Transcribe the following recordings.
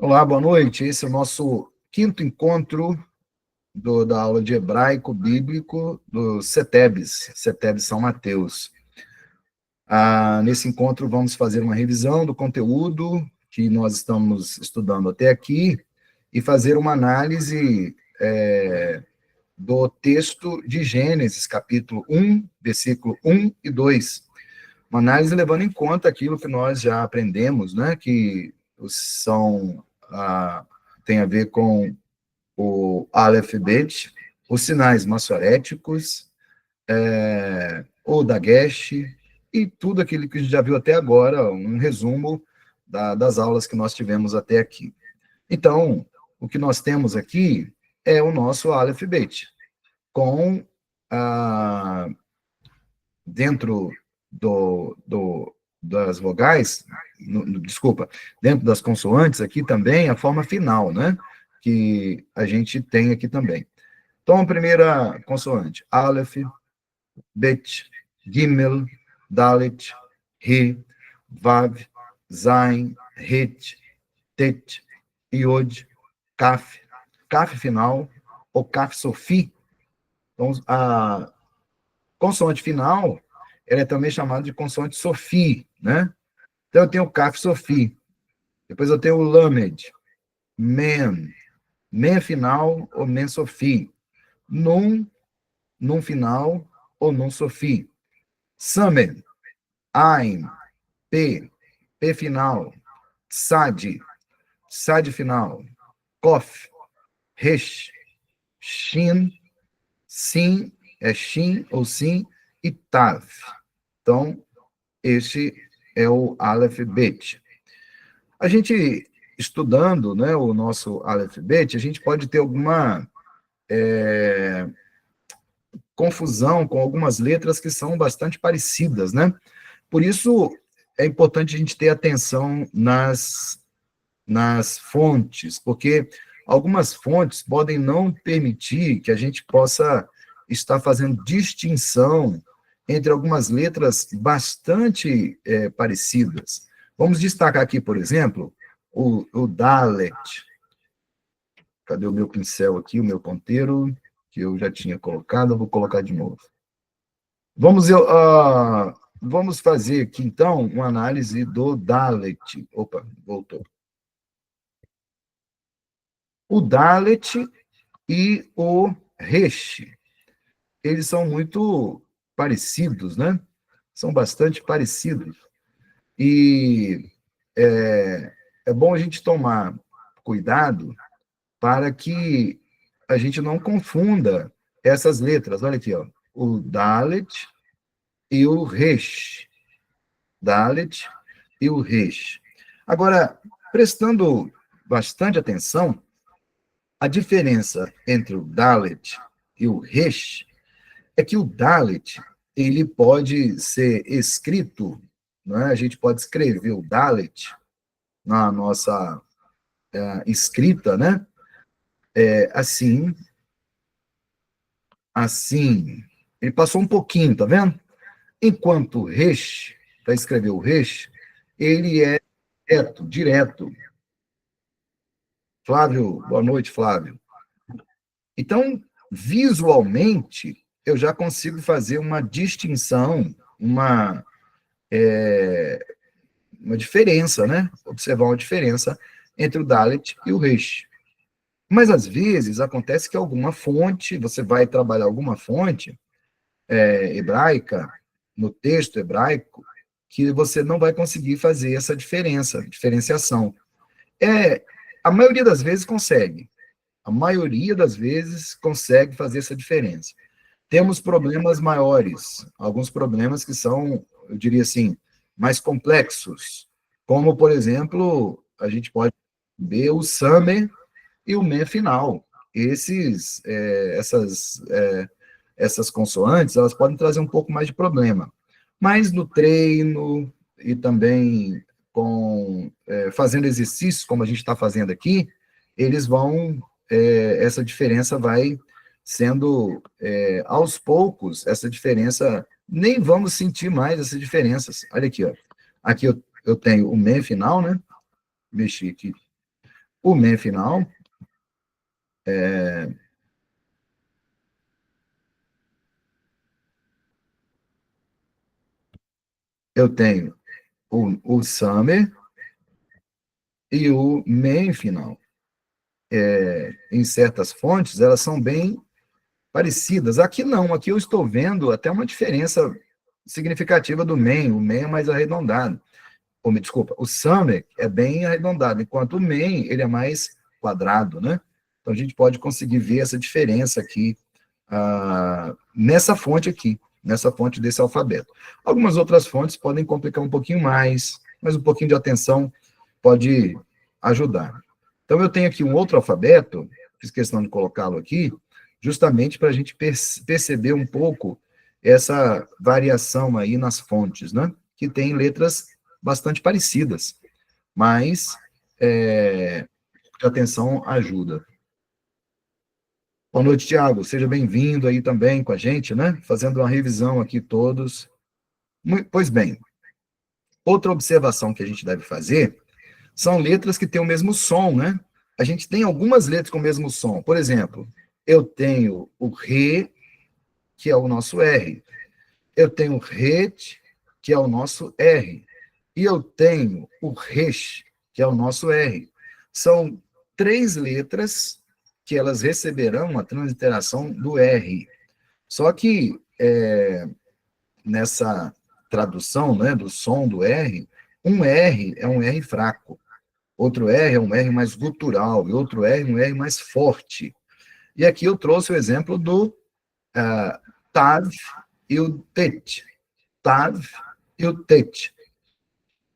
Olá, boa noite. Esse é o nosso quinto encontro da aula de hebraico bíblico do CETEBS São Mateus. Nesse encontro, vamos fazer uma revisão do conteúdo que nós estamos estudando até aqui e fazer uma análise do texto de Gênesis, capítulo 1, versículo 1 e 2. Uma análise levando em conta aquilo que nós já aprendemos, né, que são, tem a ver com o Aleph Bet, os sinais maçoréticos, o Dagesh, e tudo aquilo que a gente já viu até agora, um resumo das aulas que nós tivemos até aqui. Então, o que nós temos aqui é o nosso Aleph Bet, com, dentro das vogais, desculpa, dentro das consoantes aqui também, a forma final, né? Que a gente tem aqui também. Então, a primeira consoante, Aleph, Bet, Gimel, Dalet, He, Vav, Zain, Het, Tet, Yod, Kaf, Kaf final, ou Kaf Sofi. Então, a consoante final, ela é também chamada de consoante Sofi, né? Então, eu tenho o Kaf Sofi, depois eu tenho o Lamed, Men, Men final ou Men Sofi, Num final ou Num Sofi, Samen, Ain, P final, Sad, Sad final, Kof, Resh, Shin, Sim, Shin ou Sim, e Tav. Então, esse é o Aleph Bet. A gente, estudando, né, o nosso Aleph Bet, a gente pode ter alguma confusão com algumas letras que são bastante parecidas, né? Por isso, é importante a gente ter atenção nas fontes, porque algumas fontes podem não permitir que a gente possa estar fazendo distinção entre algumas letras bastante parecidas. Vamos destacar aqui, por exemplo, o Dalet. Cadê o meu pincel aqui, o meu ponteiro, que eu já tinha colocado, eu vou colocar de novo. Vamos fazer aqui, então, uma análise do Dalet. Opa, voltou. O Dalet e o Resh, eles são muito parecidos, né? São bastante parecidos. E é bom a gente tomar cuidado para que a gente não confunda essas letras. Olha aqui, ó, o Dalet e o Resh. Dalet e o Resh. Agora, prestando bastante atenção, a diferença entre o Dalet e o Resh é que o Dalet, ele pode ser escrito, né? A gente pode escrever o Dalet na nossa escrita, né? Assim, assim. Ele passou um pouquinho, tá vendo? Enquanto o Resh, para escrever o Resh, ele é direto. Flávio, boa noite, Flávio. Então, visualmente, eu já consigo fazer uma distinção, uma diferença, né? Observar uma diferença entre o Dalet e o Resh. Mas, às vezes, acontece que alguma fonte, você vai trabalhar alguma fonte hebraica, no texto hebraico, que você não vai conseguir fazer essa diferenciação. A maioria das vezes consegue. A maioria das vezes consegue fazer essa diferença. Temos problemas maiores, alguns problemas que são, eu diria assim, mais complexos, como, por exemplo, a gente pode ver o Samer e o Men final. Essas consoantes, elas podem trazer um pouco mais de problema. Mas no treino e também fazendo exercícios, como a gente está fazendo aqui, eles vão, essa diferença vai sendo, aos poucos, essa diferença, nem vamos sentir mais essas diferenças. Olha aqui, ó. Aqui eu tenho o Men final, né? Mexi aqui. O men final, eu tenho o summer e o men final. Em certas fontes, elas são bem parecidas. Aqui não, aqui eu estou vendo até uma diferença significativa do men. O men é mais arredondado. Ou, me desculpa, o summer é bem arredondado, enquanto o men, ele é mais quadrado, né? Então, a gente pode conseguir ver essa diferença aqui, nessa fonte aqui, nessa fonte desse alfabeto. Algumas outras fontes podem complicar um pouquinho mais, mas um pouquinho de atenção pode ajudar. Então, eu tenho aqui um outro alfabeto, fiz questão de colocá-lo aqui, justamente para a gente perceber um pouco essa variação aí nas fontes, né? Que tem letras bastante parecidas, mas a atenção ajuda. Boa noite, Tiago. Seja bem-vindo aí também com a gente, né? Fazendo uma revisão aqui todos. Pois bem, outra observação que a gente deve fazer são letras que têm o mesmo som, né? A gente tem algumas letras com o mesmo som. Por exemplo, eu tenho o re, que é o nosso R. Eu tenho o ret, que é o nosso R. E eu tenho o resh, que é o nosso R. São 3 letras que elas receberão a transliteração do R. Só que, nessa tradução, né, do som do R, um R é um R fraco, outro R é um R mais gutural, e outro R é um R mais forte. E aqui eu trouxe o exemplo do tav e o tet. Tav e o tet.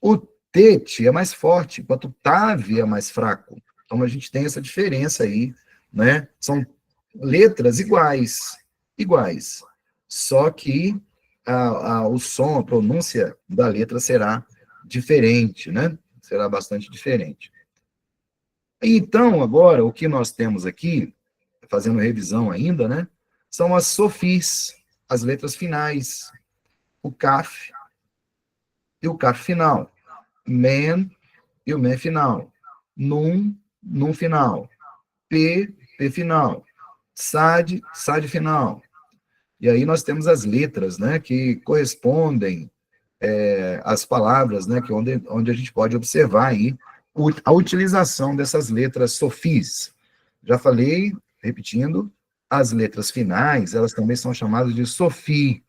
O tet é mais forte, enquanto o tav é mais fraco. Então, a gente tem essa diferença aí, né? São letras iguais. Só que o som, a pronúncia da letra será diferente, né? Será bastante diferente. Então, agora, o que nós temos aqui, fazendo revisão ainda, né? São as sofis, as letras finais. O caf e o caf final. Men e o men final. Num final. P final. Sad final. E aí nós temos as letras, né, que correspondem às palavras, né, que onde a gente pode observar aí a utilização dessas letras sofis. Já falei, repetindo, as letras finais, elas também são chamadas de sofi,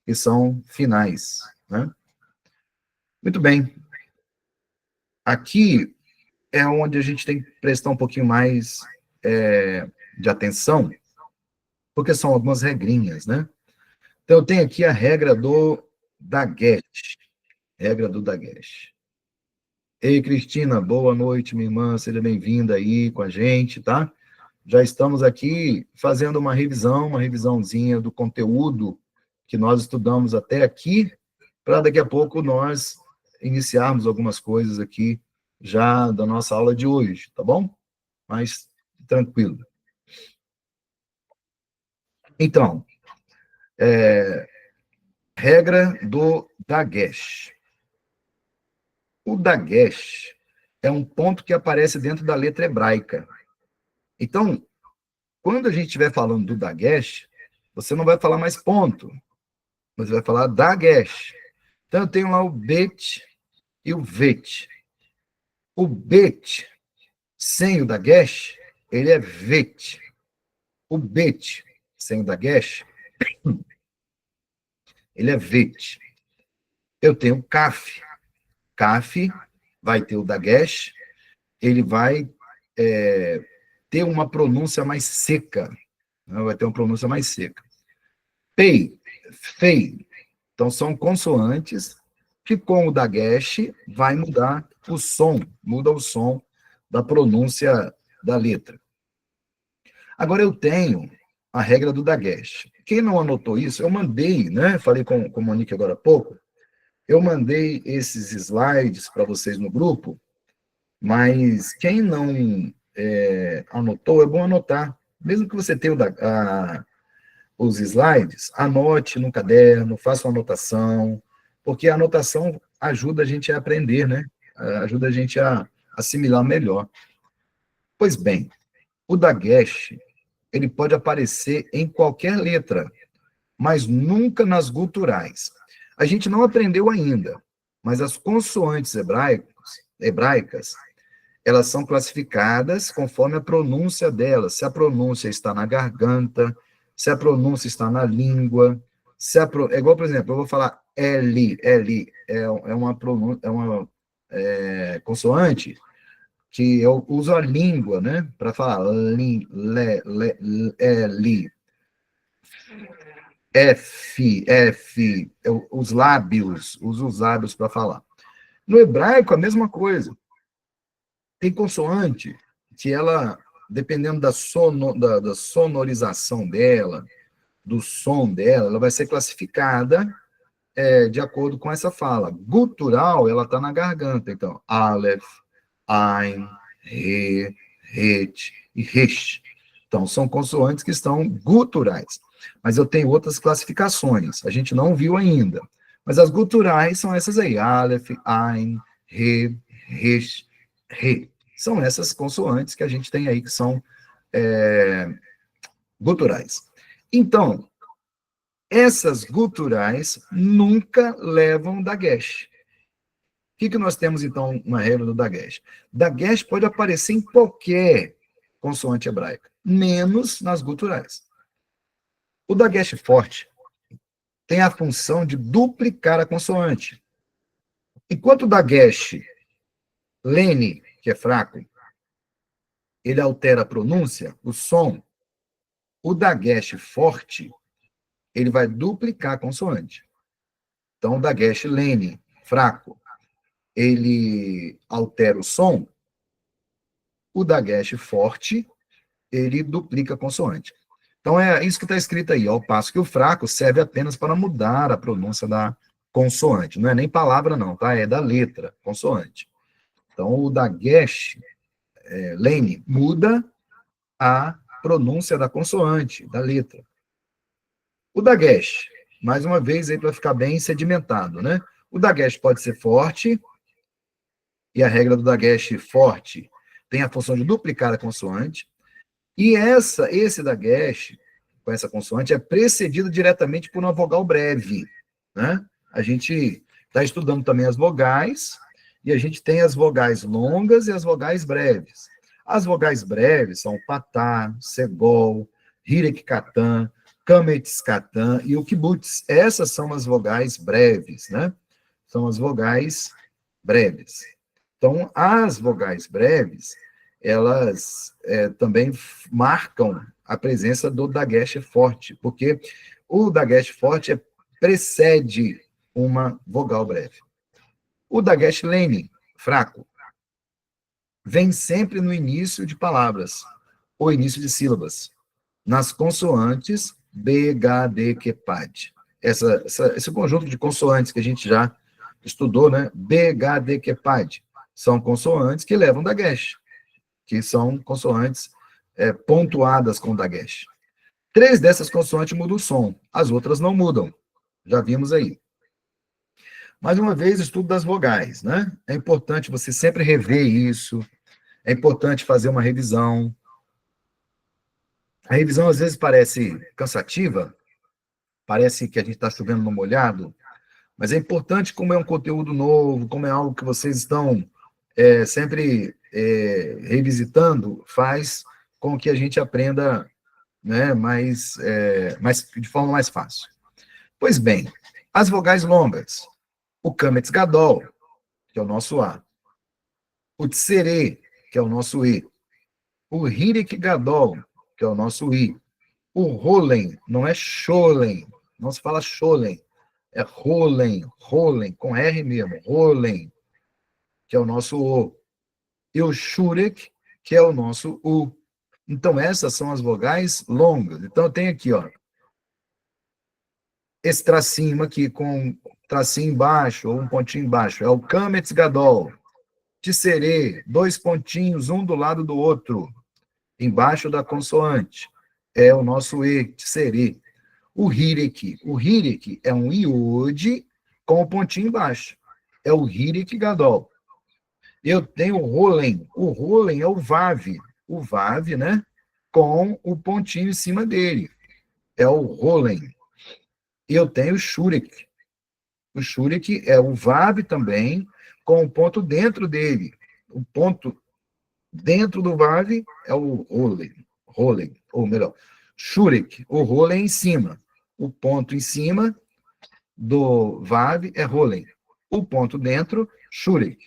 que são finais, né? Muito bem. Aqui é onde a gente tem que prestar um pouquinho mais de atenção, porque são algumas regrinhas, né? Então, eu tenho aqui a regra do Daguerre. Regra do Daguerre. Ei, Cristina, boa noite, minha irmã, seja bem-vinda aí com a gente, tá? Já estamos aqui fazendo uma revisãozinha do conteúdo que nós estudamos até aqui, para daqui a pouco nós iniciarmos algumas coisas aqui já da nossa aula de hoje, tá bom? Mas tranquilo. Então, regra do Dagesh. O Dagesh é um ponto que aparece dentro da letra hebraica. Então, quando a gente estiver falando do Dagesh, você não vai falar mais ponto, você vai falar Dagesh. Então, eu tenho lá o Bet e o Vet. O Bet, sem o Dagesh, ele é Vet. O Bet, sem o Dagesh, ele é Vet. Eu tenho Kaf. Kaf vai ter o Dagesh, ele vai ter uma pronúncia mais seca. Né? Vai ter uma pronúncia mais seca. Pei, fei. Então, são consoantes que, com o Dagesh, vai mudar o som, muda o som da pronúncia da letra. Agora, eu tenho a regra do Dagesh. Quem não anotou isso, eu mandei, né? Falei com o Monique agora há pouco, eu mandei esses slides para vocês no grupo, mas quem não anotou, é bom anotar. Mesmo que você tenha os slides, anote no caderno, faça uma anotação, porque a anotação ajuda a gente a aprender, né? Ajuda a gente a assimilar melhor. Pois bem, o Dagesh, ele pode aparecer em qualquer letra, mas nunca nas guturais. A gente não aprendeu ainda, mas as consoantes hebraicas, elas são classificadas conforme a pronúncia delas. Se a pronúncia está na garganta, se a pronúncia está na língua, é igual, por exemplo, eu vou falar L, consoante que eu uso a língua, né, para falar L, os lábios, uso os lábios para falar. No hebraico, a mesma coisa. Tem consoante que ela, dependendo da sonorização dela, do som dela, ela vai ser classificada de acordo com essa fala. Gutural, ela está na garganta. Então, Aleph, Ain, Re, Het e Resh. Então, são consoantes que estão guturais. Mas eu tenho outras classificações. A gente não viu ainda. Mas as guturais são essas aí. Aleph, Ain, Re, Resh, Re. São essas consoantes que a gente tem aí que são guturais. Então, essas guturais nunca levam Dagesh. O que nós temos, então, na regra do Dagesh? Dagesh pode aparecer em qualquer consoante hebraica, menos nas guturais. O Dagesh forte tem a função de duplicar a consoante. Enquanto o Dagesh lene, que é fraco, ele altera a pronúncia, o som, o Dagesh forte, ele vai duplicar a consoante. Então, o Dagesh lene, fraco, ele altera o som, o Dagesh forte, ele duplica a consoante. Então, é isso que está escrito aí, ao passo que o fraco serve apenas para mudar a pronúncia da consoante. Não é nem palavra, não, tá? É da letra, consoante. Então, o Dagesh lene muda a pronúncia da consoante, da letra. O Dagesh, mais uma vez, aí para ficar bem sedimentado, né? O Dagesh pode ser forte, e a regra do Dagesh forte tem a função de duplicar a consoante, e esse Dagesh, com essa consoante, é precedido diretamente por uma vogal breve, né? A gente está estudando também as vogais, e a gente tem as vogais longas e as vogais breves. As vogais breves são patá, segol, hirek-katan, kametz-katan e o kibutz. Essas são as vogais breves, né? São as vogais breves. Então, as vogais breves, elas também marcam a presença do Dagesh forte, porque o Dagesh forte precede uma vogal breve. O Dagesh lene, fraco, vem sempre no início de palavras, ou início de sílabas, nas consoantes B, G, D, Q, PAD. Esse conjunto de consoantes que a gente já estudou, né? B, G, D, Q, PAD, são consoantes que levam Dagesh, que são consoantes pontuadas com Dagesh. 3 dessas consoantes mudam o som, as outras não mudam. Já vimos aí. Mais uma vez, estudo das vogais, né? É importante você sempre rever isso, é importante fazer uma revisão. A revisão, às vezes, parece cansativa, parece que a gente está chovendo no molhado, mas é importante, como é um conteúdo novo, como é algo que vocês estão sempre revisitando, faz com que a gente aprenda, né, de forma mais fácil. Pois bem, as vogais longas, o Kametz Gadol, que é o nosso A, o Tsere, que é o nosso E, o Hirek Gadol, que é o nosso I, o Rolen, não é Scholen, não se fala Scholen, é Rolen, com R mesmo, Rolen, que é o nosso O, e o Shurek, que é o nosso U. Então, essas são as vogais longas. Então, eu tenho aqui, ó, esse tracinho aqui, com tracinho embaixo, ou um pontinho embaixo, é o Kametz Gadol. Tisserê, 2 pontinhos, um do lado do outro, embaixo da consoante. É o nosso E, Tisserê. O Hirek é um iode com o pontinho embaixo. É o Hirek Gadol. Eu tenho o Rolen. O Rolen é o Vav. O Vav, né? Com o pontinho em cima dele. É o Rolen. Eu tenho o Shurek. O Shurek é o Vav também, com o ponto dentro dele. O ponto dentro do Vav é o Rolen. Rolen, ou melhor, Shurek. O Rolen em cima. O ponto em cima do Vav é Rolen. O ponto dentro, Shurek.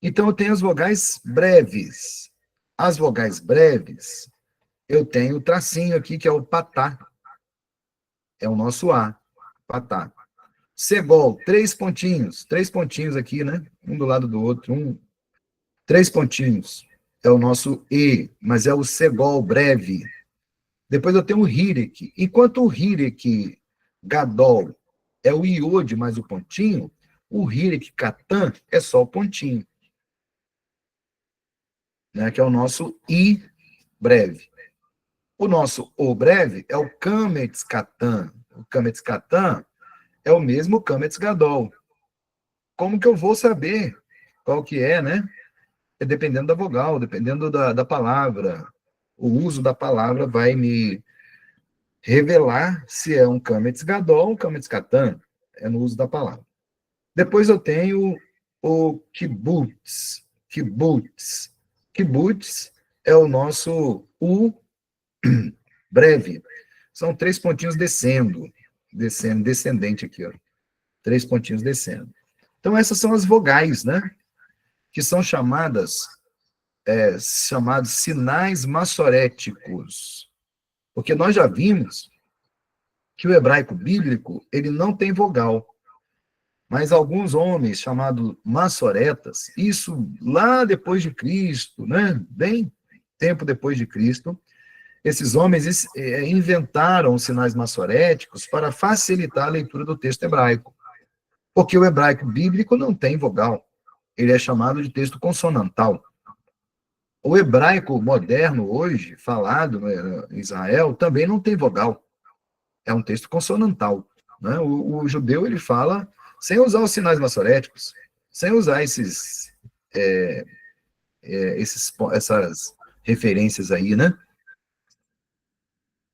Então, eu tenho as vogais breves. As vogais breves, eu tenho o tracinho aqui, que é o patá. É o nosso A, patá. Segol, três pontinhos aqui, né? Um do lado do outro, três pontinhos. É o nosso E, mas é o segol breve. Depois eu tenho o hirek. Enquanto o hirek gadol é o iode mais o pontinho, o hirek katan é só o pontinho, né? Que é o nosso I breve. O nosso O breve é o Kametz Katan. O Kametz Katan é o mesmo Kametz Gadol. Como que eu vou saber qual que é, né? É dependendo da vogal, dependendo da palavra. O uso da palavra vai me revelar se é um Kametz Gadol ou um Kametz Katan. É no uso da palavra. Depois eu tenho o Kibbutz. Kibbutz. Kibbutz é o nosso U breve. São três pontinhos descendente aqui, ó. Três pontinhos descendo. Então, essas são as vogais, né? Que são chamados sinais massoréticos. Porque nós já vimos que o hebraico bíblico, ele não tem vogal. Mas alguns homens chamados massoretas, isso lá depois de Cristo, né? Bem tempo depois de Cristo, esses homens inventaram os sinais massoréticos para facilitar a leitura do texto hebraico. Porque o hebraico bíblico não tem vogal. Ele é chamado de texto consonantal. O hebraico moderno, hoje, falado em Israel, também não tem vogal. É um texto consonantal. Né? O judeu, ele fala sem usar os sinais massoréticos, sem usar essas referências aí, né?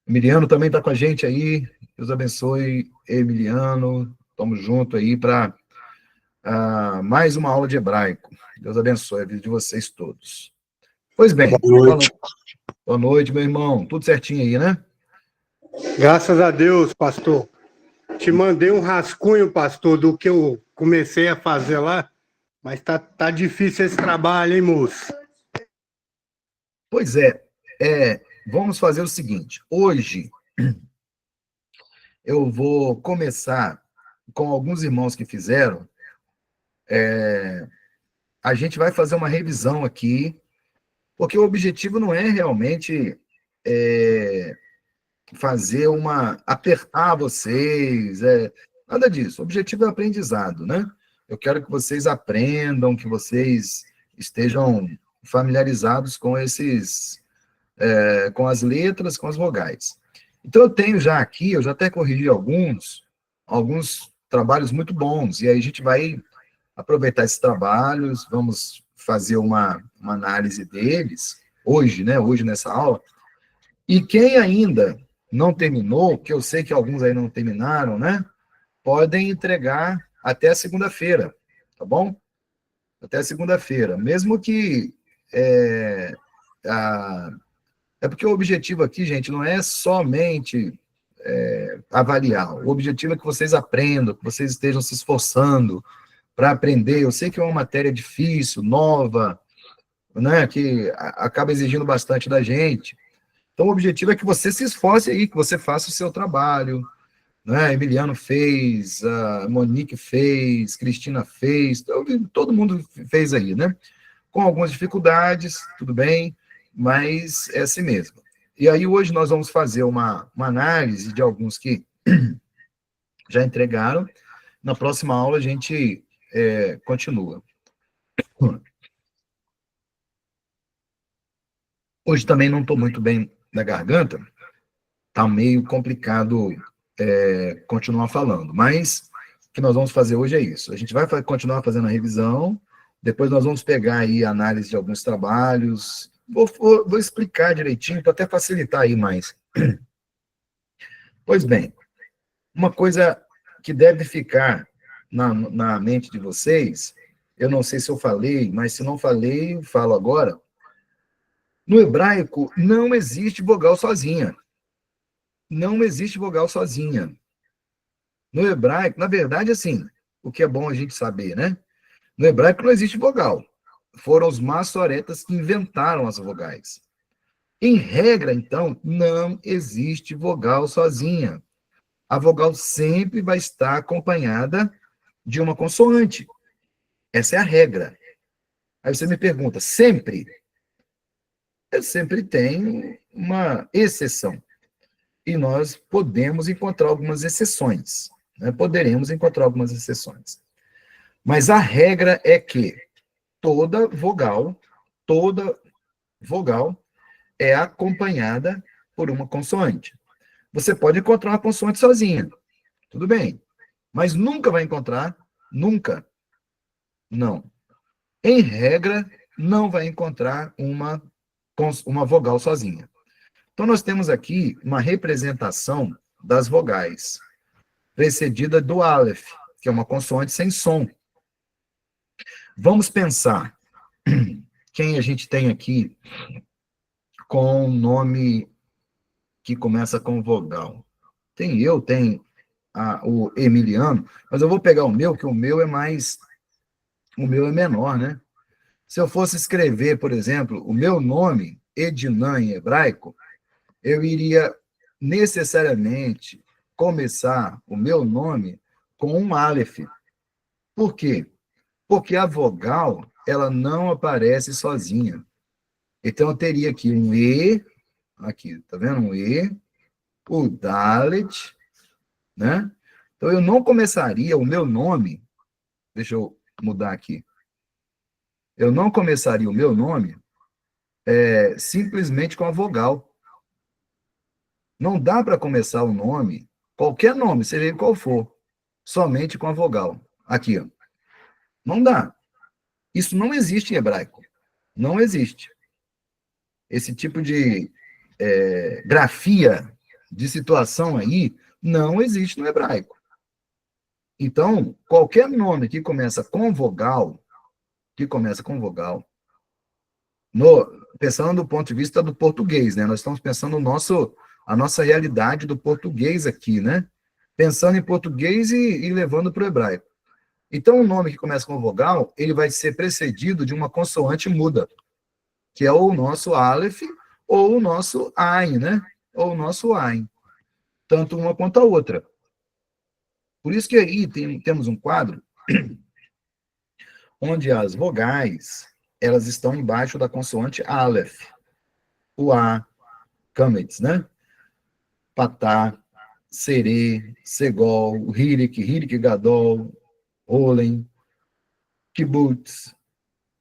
Emiliano também está com a gente aí. Deus abençoe, Emiliano. Estamos juntos aí para mais uma aula de hebraico. Deus abençoe a vida de vocês todos. Pois bem, boa noite. Boa noite, meu irmão. Tudo certinho aí, né? Graças a Deus, pastor. Te mandei um rascunho, pastor, do que eu comecei a fazer lá, mas tá difícil esse trabalho, hein, moço? Pois vamos fazer o seguinte. Hoje eu vou começar com alguns irmãos que fizeram. A gente vai fazer uma revisão aqui, porque o objetivo não é realmente apertar vocês, nada disso. O objetivo é o aprendizado, né? Eu quero que vocês aprendam, que vocês estejam familiarizados com com as letras, com as vogais. Então, eu tenho já aqui, eu já até corrigi alguns trabalhos muito bons, e aí a gente vai aproveitar esses trabalhos, vamos fazer uma análise deles, hoje, né? Hoje, nessa aula. E quem ainda não terminou, que eu sei que alguns aí não terminaram, né? Podem entregar até segunda-feira, tá bom? Até segunda-feira. Mesmo que é porque o objetivo aqui, gente, não é somente avaliar. O objetivo é que vocês aprendam, que vocês estejam se esforçando para aprender. Eu sei que é uma matéria difícil, nova, né, que acaba exigindo bastante da gente. Então, o objetivo é que você se esforce aí, que você faça o seu trabalho, né? Emiliano fez, a Monique fez, Cristina fez, todo mundo fez aí, né? Com algumas dificuldades, tudo bem, mas é assim mesmo. E aí, hoje, nós vamos fazer uma análise de alguns que já entregaram. Na próxima aula, a gente continua. Hoje também não estou muito bem na garganta, tá meio complicado continuar falando, mas o que nós vamos fazer hoje é isso. A gente vai continuar fazendo a revisão Depois nós vamos pegar aí a análise de alguns trabalhos. Vou explicar direitinho para até facilitar aí mais. Pois bem, uma coisa que deve ficar na mente de vocês, eu não sei se eu falei, mas se não falei, eu falo agora. No hebraico, não existe vogal sozinha. Não existe vogal sozinha. No hebraico, na verdade, assim, o que é bom a gente saber, né? No hebraico não existe vogal. Foram os maçoretas que inventaram as vogais. Em regra, então, não existe vogal sozinha. A vogal sempre vai estar acompanhada de uma consoante. Essa é a regra. Aí você me pergunta, sempre? Eu sempre tenho uma exceção. E nós podemos encontrar algumas exceções. Né? Poderemos encontrar algumas exceções. Mas a regra é que toda vogal é acompanhada por uma consoante. Você pode encontrar uma consoante sozinha, tudo bem, mas nunca vai encontrar, nunca, não. Em regra, não vai encontrar uma vogal sozinha. Então, nós temos aqui uma representação das vogais, precedida do Aleph, que é uma consoante sem som. Vamos pensar quem a gente tem aqui com nome que começa com vogal. Tem o Emiliano, mas eu vou pegar o meu, que o meu é menor, né? Se eu fosse escrever, por exemplo, o meu nome, Ednan, em hebraico, eu iria necessariamente começar o meu nome com um Aleph. Por quê? Porque a vogal, ela não aparece sozinha. Então, eu teria aqui um E, aqui, tá vendo? Um E, o Dalet, né? Então, eu não começaria o meu nome, deixa eu mudar aqui, eu não começaria o meu nome simplesmente com a vogal. Não dá para começar o nome, qualquer nome, seja ele qual for, somente com a vogal. Aqui, ó. Não dá. Isso não existe em hebraico. Não existe. Esse tipo de grafia de situação aí não existe no hebraico. Então, qualquer nome que começa com vogal, pensando do ponto de vista do português, né? Nós estamos pensando a nossa realidade do português aqui, né? Pensando em português e levando para o hebraico. Então, o nome que começa com vogal, ele vai ser precedido de uma consoante muda, que é o nosso Aleph ou o nosso Ain, né? Ou o nosso Ain. Tanto uma quanto a outra. Por isso que aí temos um quadro onde as vogais, elas estão embaixo da consoante Aleph. O A, Kametz, né? Patá, Serê, Segol, Hirik Gadol, Rolen, Kibbutz,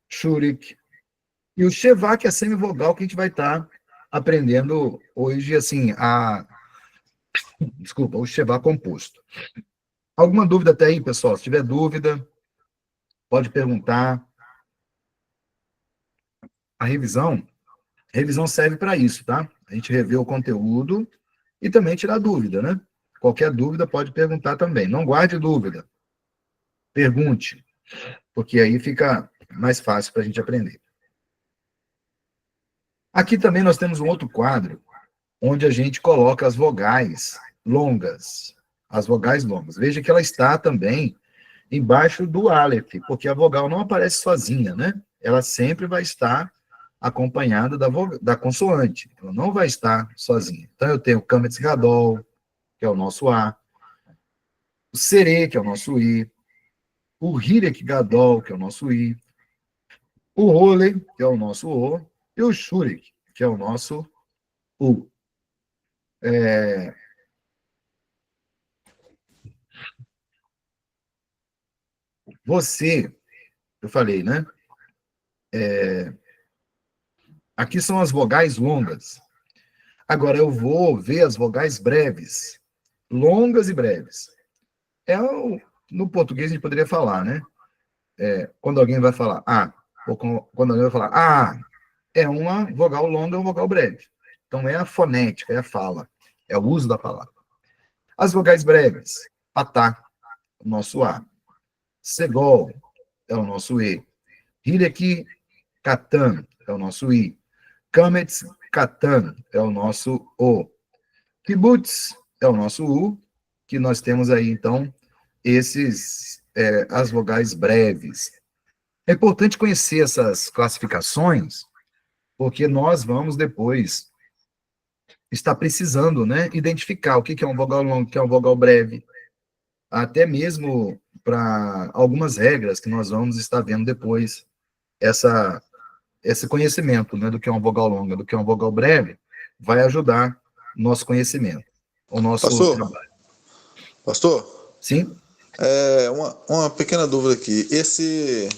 Shurik, e o Shevá, que é a semivogal que a gente vai estar aprendendo hoje, assim, o Shevá composto. Alguma dúvida até aí, pessoal? Se tiver dúvida, pode perguntar. A revisão serve para isso, tá? A gente rever o conteúdo e também tirar dúvida, né? Qualquer dúvida pode perguntar também. Não guarde dúvida. Pergunte, porque aí fica mais fácil para a gente aprender. Aqui também nós temos um outro quadro, onde a gente coloca as vogais longas. As vogais longas. Veja que ela está também embaixo do Aleph, porque a vogal não aparece sozinha, né? Ela sempre vai estar acompanhada da consoante. Ela não vai estar sozinha. Então, eu tenho o Kametz Gadol, que é o nosso A, o Serê, que é o nosso I, o Hirek Gadol, que é o nosso I, o Role, que é o nosso O, e o Shurik, que é o nosso U. Eu falei, né? Aqui são as vogais longas. Agora eu vou ver as vogais breves. Longas e breves. No português a gente poderia falar, né? quando alguém vai falar ou quando alguém vai falar é uma vogal longa ou vogal breve. Então, é a fonética, é a fala, é o uso da palavra. As vogais breves, patá, o nosso A. Segol é o nosso E. Hireki, Catan, é o nosso I. Kametz, Catan, é o nosso O. Kibutz é o nosso U, que nós temos aí, então, as vogais breves. É importante conhecer essas classificações, porque nós vamos depois estar precisando, né, identificar o que é um vogal longo, o que é um vogal breve, até mesmo para algumas regras que nós vamos estar vendo depois, esse conhecimento, né, do que é uma vogal longa, do que é uma vogal breve, vai ajudar o nosso conhecimento, o nosso Pastor, trabalho. pastor, Sim? uma pequena dúvida aqui. Esses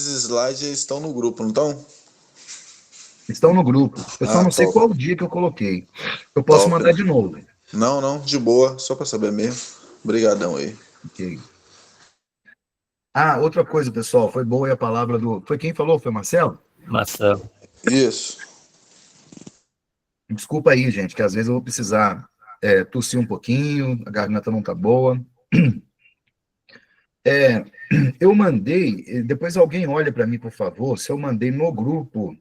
slides estão no grupo, não estão? Estão no grupo. Eu só Ah, não sei top, qual dia que eu coloquei. Eu posso top. mandar de novo. Não, não, de boa, só para saber mesmo. Obrigadão aí. Ok. Outra coisa, pessoal, foi boa aí a palavra do... Foi quem falou? Foi o Marcelo? Marcelo. Isso. Desculpa aí, gente, que às vezes eu vou precisar tossir um pouquinho, a garganta não tá boa. Eu mandei, depois alguém olha para mim, por favor, se eu mandei no grupo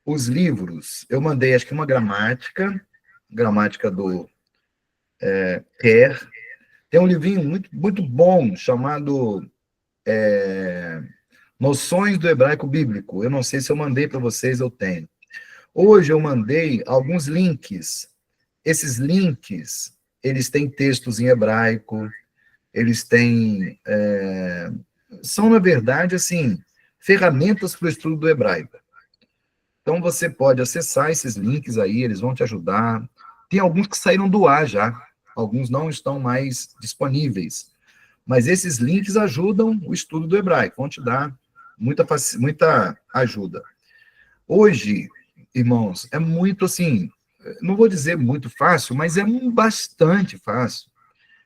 os livros. Eu mandei, acho que uma gramática do Kerr. Tem um livrinho muito, muito bom, chamado Noções do Hebraico Bíblico. Eu não sei se eu mandei para vocês, eu tenho. Hoje eu mandei alguns links. Esses links, eles têm textos em hebraico, eles têm... são, na verdade, assim, ferramentas para o estudo do hebraico. Então, você pode acessar esses links aí, eles vão te ajudar. Tem alguns que saíram do ar já, alguns não estão mais disponíveis. Mas esses links ajudam o estudo do hebraico, vão te dar muita ajuda. Hoje, irmãos, é muito assim, não vou dizer muito fácil, mas é bastante fácil.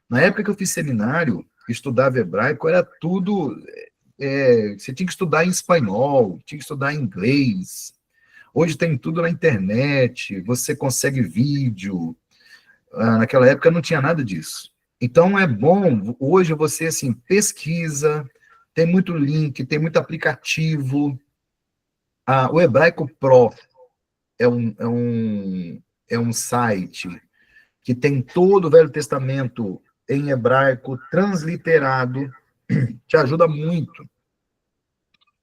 Na época que eu fiz seminário, estudava hebraico, era tudo... você tinha que estudar em espanhol, tinha que estudar em inglês. Hoje tem tudo na internet, você consegue vídeo. Naquela época não tinha nada disso. Então é bom, hoje você assim, pesquisa, tem muito link, tem muito aplicativo. O Hebraico Pro é um site que tem todo o Velho Testamento em hebraico, transliterado, te ajuda muito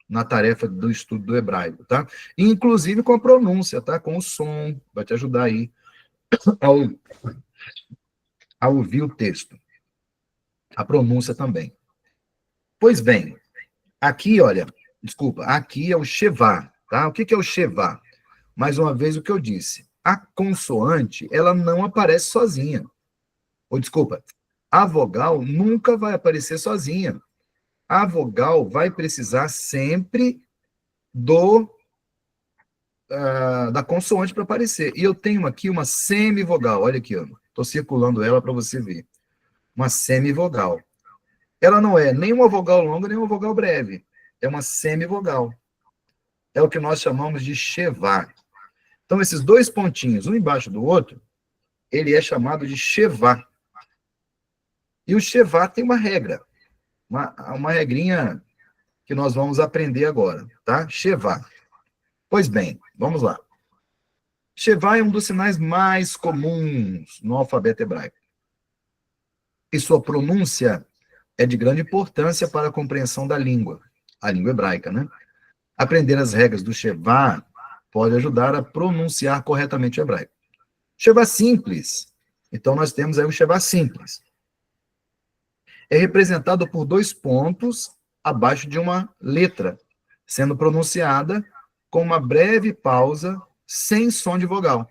na tarefa do estudo do hebraico, tá? Inclusive com a pronúncia, tá? Com o som, vai te ajudar aí a ouvir o texto. A pronúncia também. Pois bem, aqui, olha, desculpa, aqui é o Shevá, tá? O que é o Shevá? Mais uma vez o que eu disse. A consoante, ela não aparece sozinha. Ou, desculpa, a vogal nunca vai aparecer sozinha. A vogal vai precisar sempre da consoante para aparecer. E eu tenho aqui uma semivogal, olha aqui, estou circulando ela para você ver. Uma semivogal. Ela não é nem uma vogal longa, nem uma vogal breve. É uma semivogal. É o que nós chamamos de Shevá. Então, esses dois pontinhos, um embaixo do outro, ele é chamado de Shevá. E o Shevá tem uma regra, uma regrinha que nós vamos aprender agora, tá? Shevá. Pois bem, vamos lá. Shevá é um dos sinais mais comuns no alfabeto hebraico. E sua pronúncia é de grande importância para a compreensão da língua, a língua hebraica, né? Aprender as regras do Shevá pode ajudar a pronunciar corretamente o hebraico. Shevá simples. Então, nós temos aí o Shevá simples. É representado por dois pontos abaixo de uma letra, sendo pronunciada com uma breve pausa, sem som de vogal.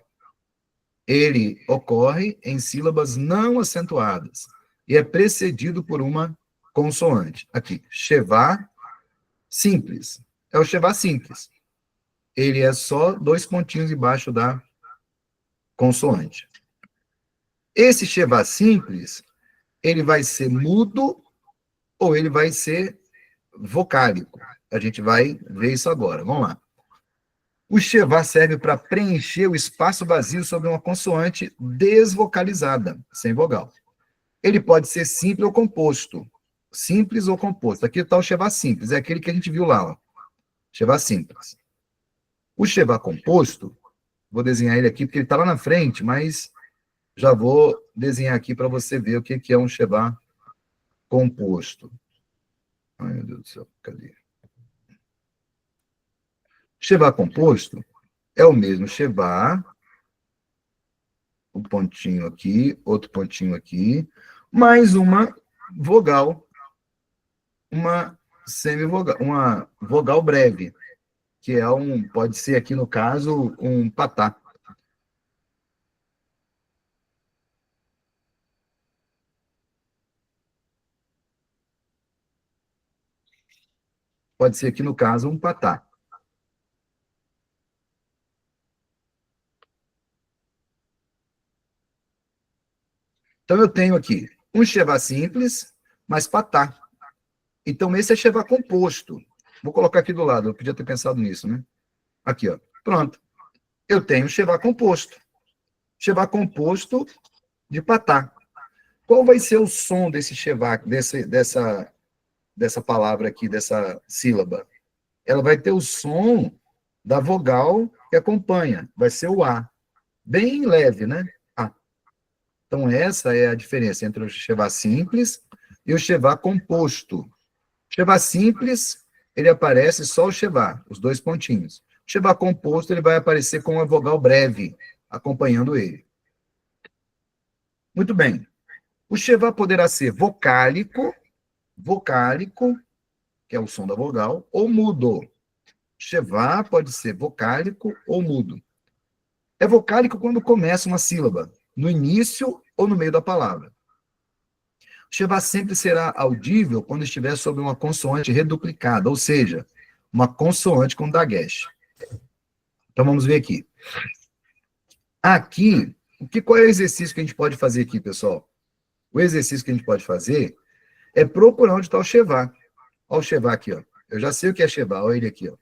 Ele ocorre em sílabas não acentuadas e é precedido por uma consoante. Aqui, Shevá simples. É o Shevá simples. Ele é só dois pontinhos embaixo da consoante. Esse Shevá simples, ele vai ser mudo ou ele vai ser vocálico. A gente vai ver isso agora. Vamos lá. O Shevá serve para preencher o espaço vazio sobre uma consoante desvocalizada, sem vogal. Ele pode ser simples ou composto. Simples ou composto. Aqui está o Shevá simples, é aquele que a gente viu lá, ó. Shevá simples. O Shevá composto, vou desenhar ele aqui porque ele está lá na frente, mas já vou desenhar aqui para você ver o que é um Shevá composto. Ai, meu Deus do céu, cadê? Shevá composto é o mesmo Shevá, um pontinho aqui, outro pontinho aqui, mais uma vogal, uma semivogal, uma vogal breve, que é pode ser aqui no caso, um patá. Pode ser aqui no caso um patá. Então eu tenho aqui um Shevá simples, mais patá. Então esse é Shevá composto. Vou colocar aqui do lado, eu podia ter pensado nisso, né? Aqui, ó. Pronto. Eu tenho Shevá composto. Shevá composto de patá. Qual vai ser o som desse Shevá, dessa palavra aqui, dessa sílaba? Ela vai ter o som da vogal que acompanha, vai ser o A. Bem leve, né? A. Então, essa é a diferença entre o Shevá simples e o Shevá composto. O Shevá simples, ele aparece só o Shevá, os dois pontinhos. O Shevá composto, ele vai aparecer com uma vogal breve, acompanhando ele. Muito bem. O Shevá poderá ser vocálico, que é o som da vogal, ou mudo. Shevá pode ser vocálico ou mudo. É vocálico quando começa uma sílaba, no início ou no meio da palavra. O Shevá sempre será audível quando estiver sob uma consoante reduplicada, ou seja, uma consoante com dagesh. Então vamos ver aqui. Aqui, qual é o exercício que a gente pode fazer aqui, pessoal? O exercício que a gente pode fazer é procurar onde está o Shevá. Olha o Shevá aqui, ó. Eu já sei o que é Shevá, olha ele aqui, ó.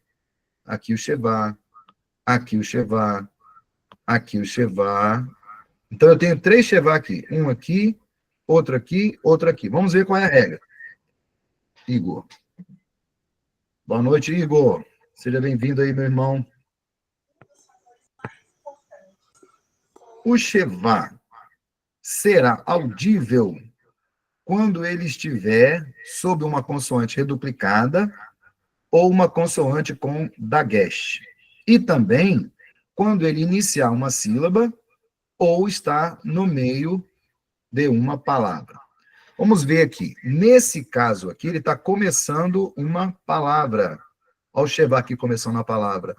Aqui o Shevá, aqui o Shevá, aqui o Shevá. Então eu tenho 3 Shevá aqui. Um aqui, outro aqui, outro aqui. Vamos ver qual é a regra. Igor. Boa noite, Igor. Seja bem-vindo aí, meu irmão. O Shevá será audível quando ele estiver sob uma consoante reduplicada ou uma consoante com dagesh. E também quando ele iniciar uma sílaba ou está no meio de uma palavra. Vamos ver aqui. Nesse caso aqui, ele está começando uma palavra. Olha o Shevá aqui começando a palavra.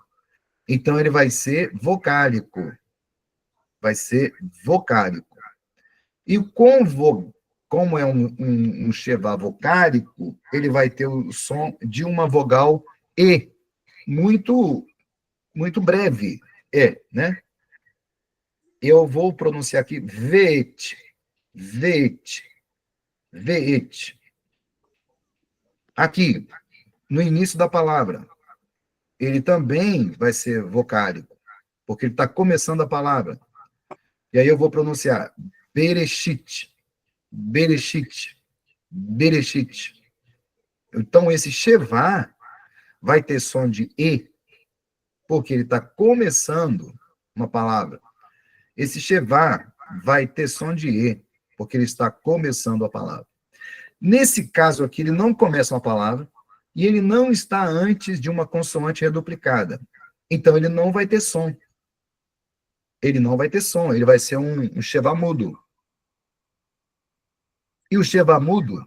Então, ele vai ser vocálico. Vai ser vocálico. E como é um Shevá vocálico, ele vai ter o som de uma vogal E, muito, muito breve. Né? Eu vou pronunciar aqui vet, vet, vet. Aqui, no início da palavra, ele também vai ser vocálico, porque ele está começando a palavra. E aí eu vou pronunciar Bereshit, Bereshit, Bereshit. Então, esse Shevá vai ter som de E, porque ele está começando uma palavra. Esse Shevá vai ter som de E, porque ele está começando a palavra. Nesse caso aqui, ele não começa uma palavra e ele não está antes de uma consoante reduplicada. Então, ele não vai ter som. Ele não vai ter som, ele vai ser um Shevá mudo. E o Shevá mudo,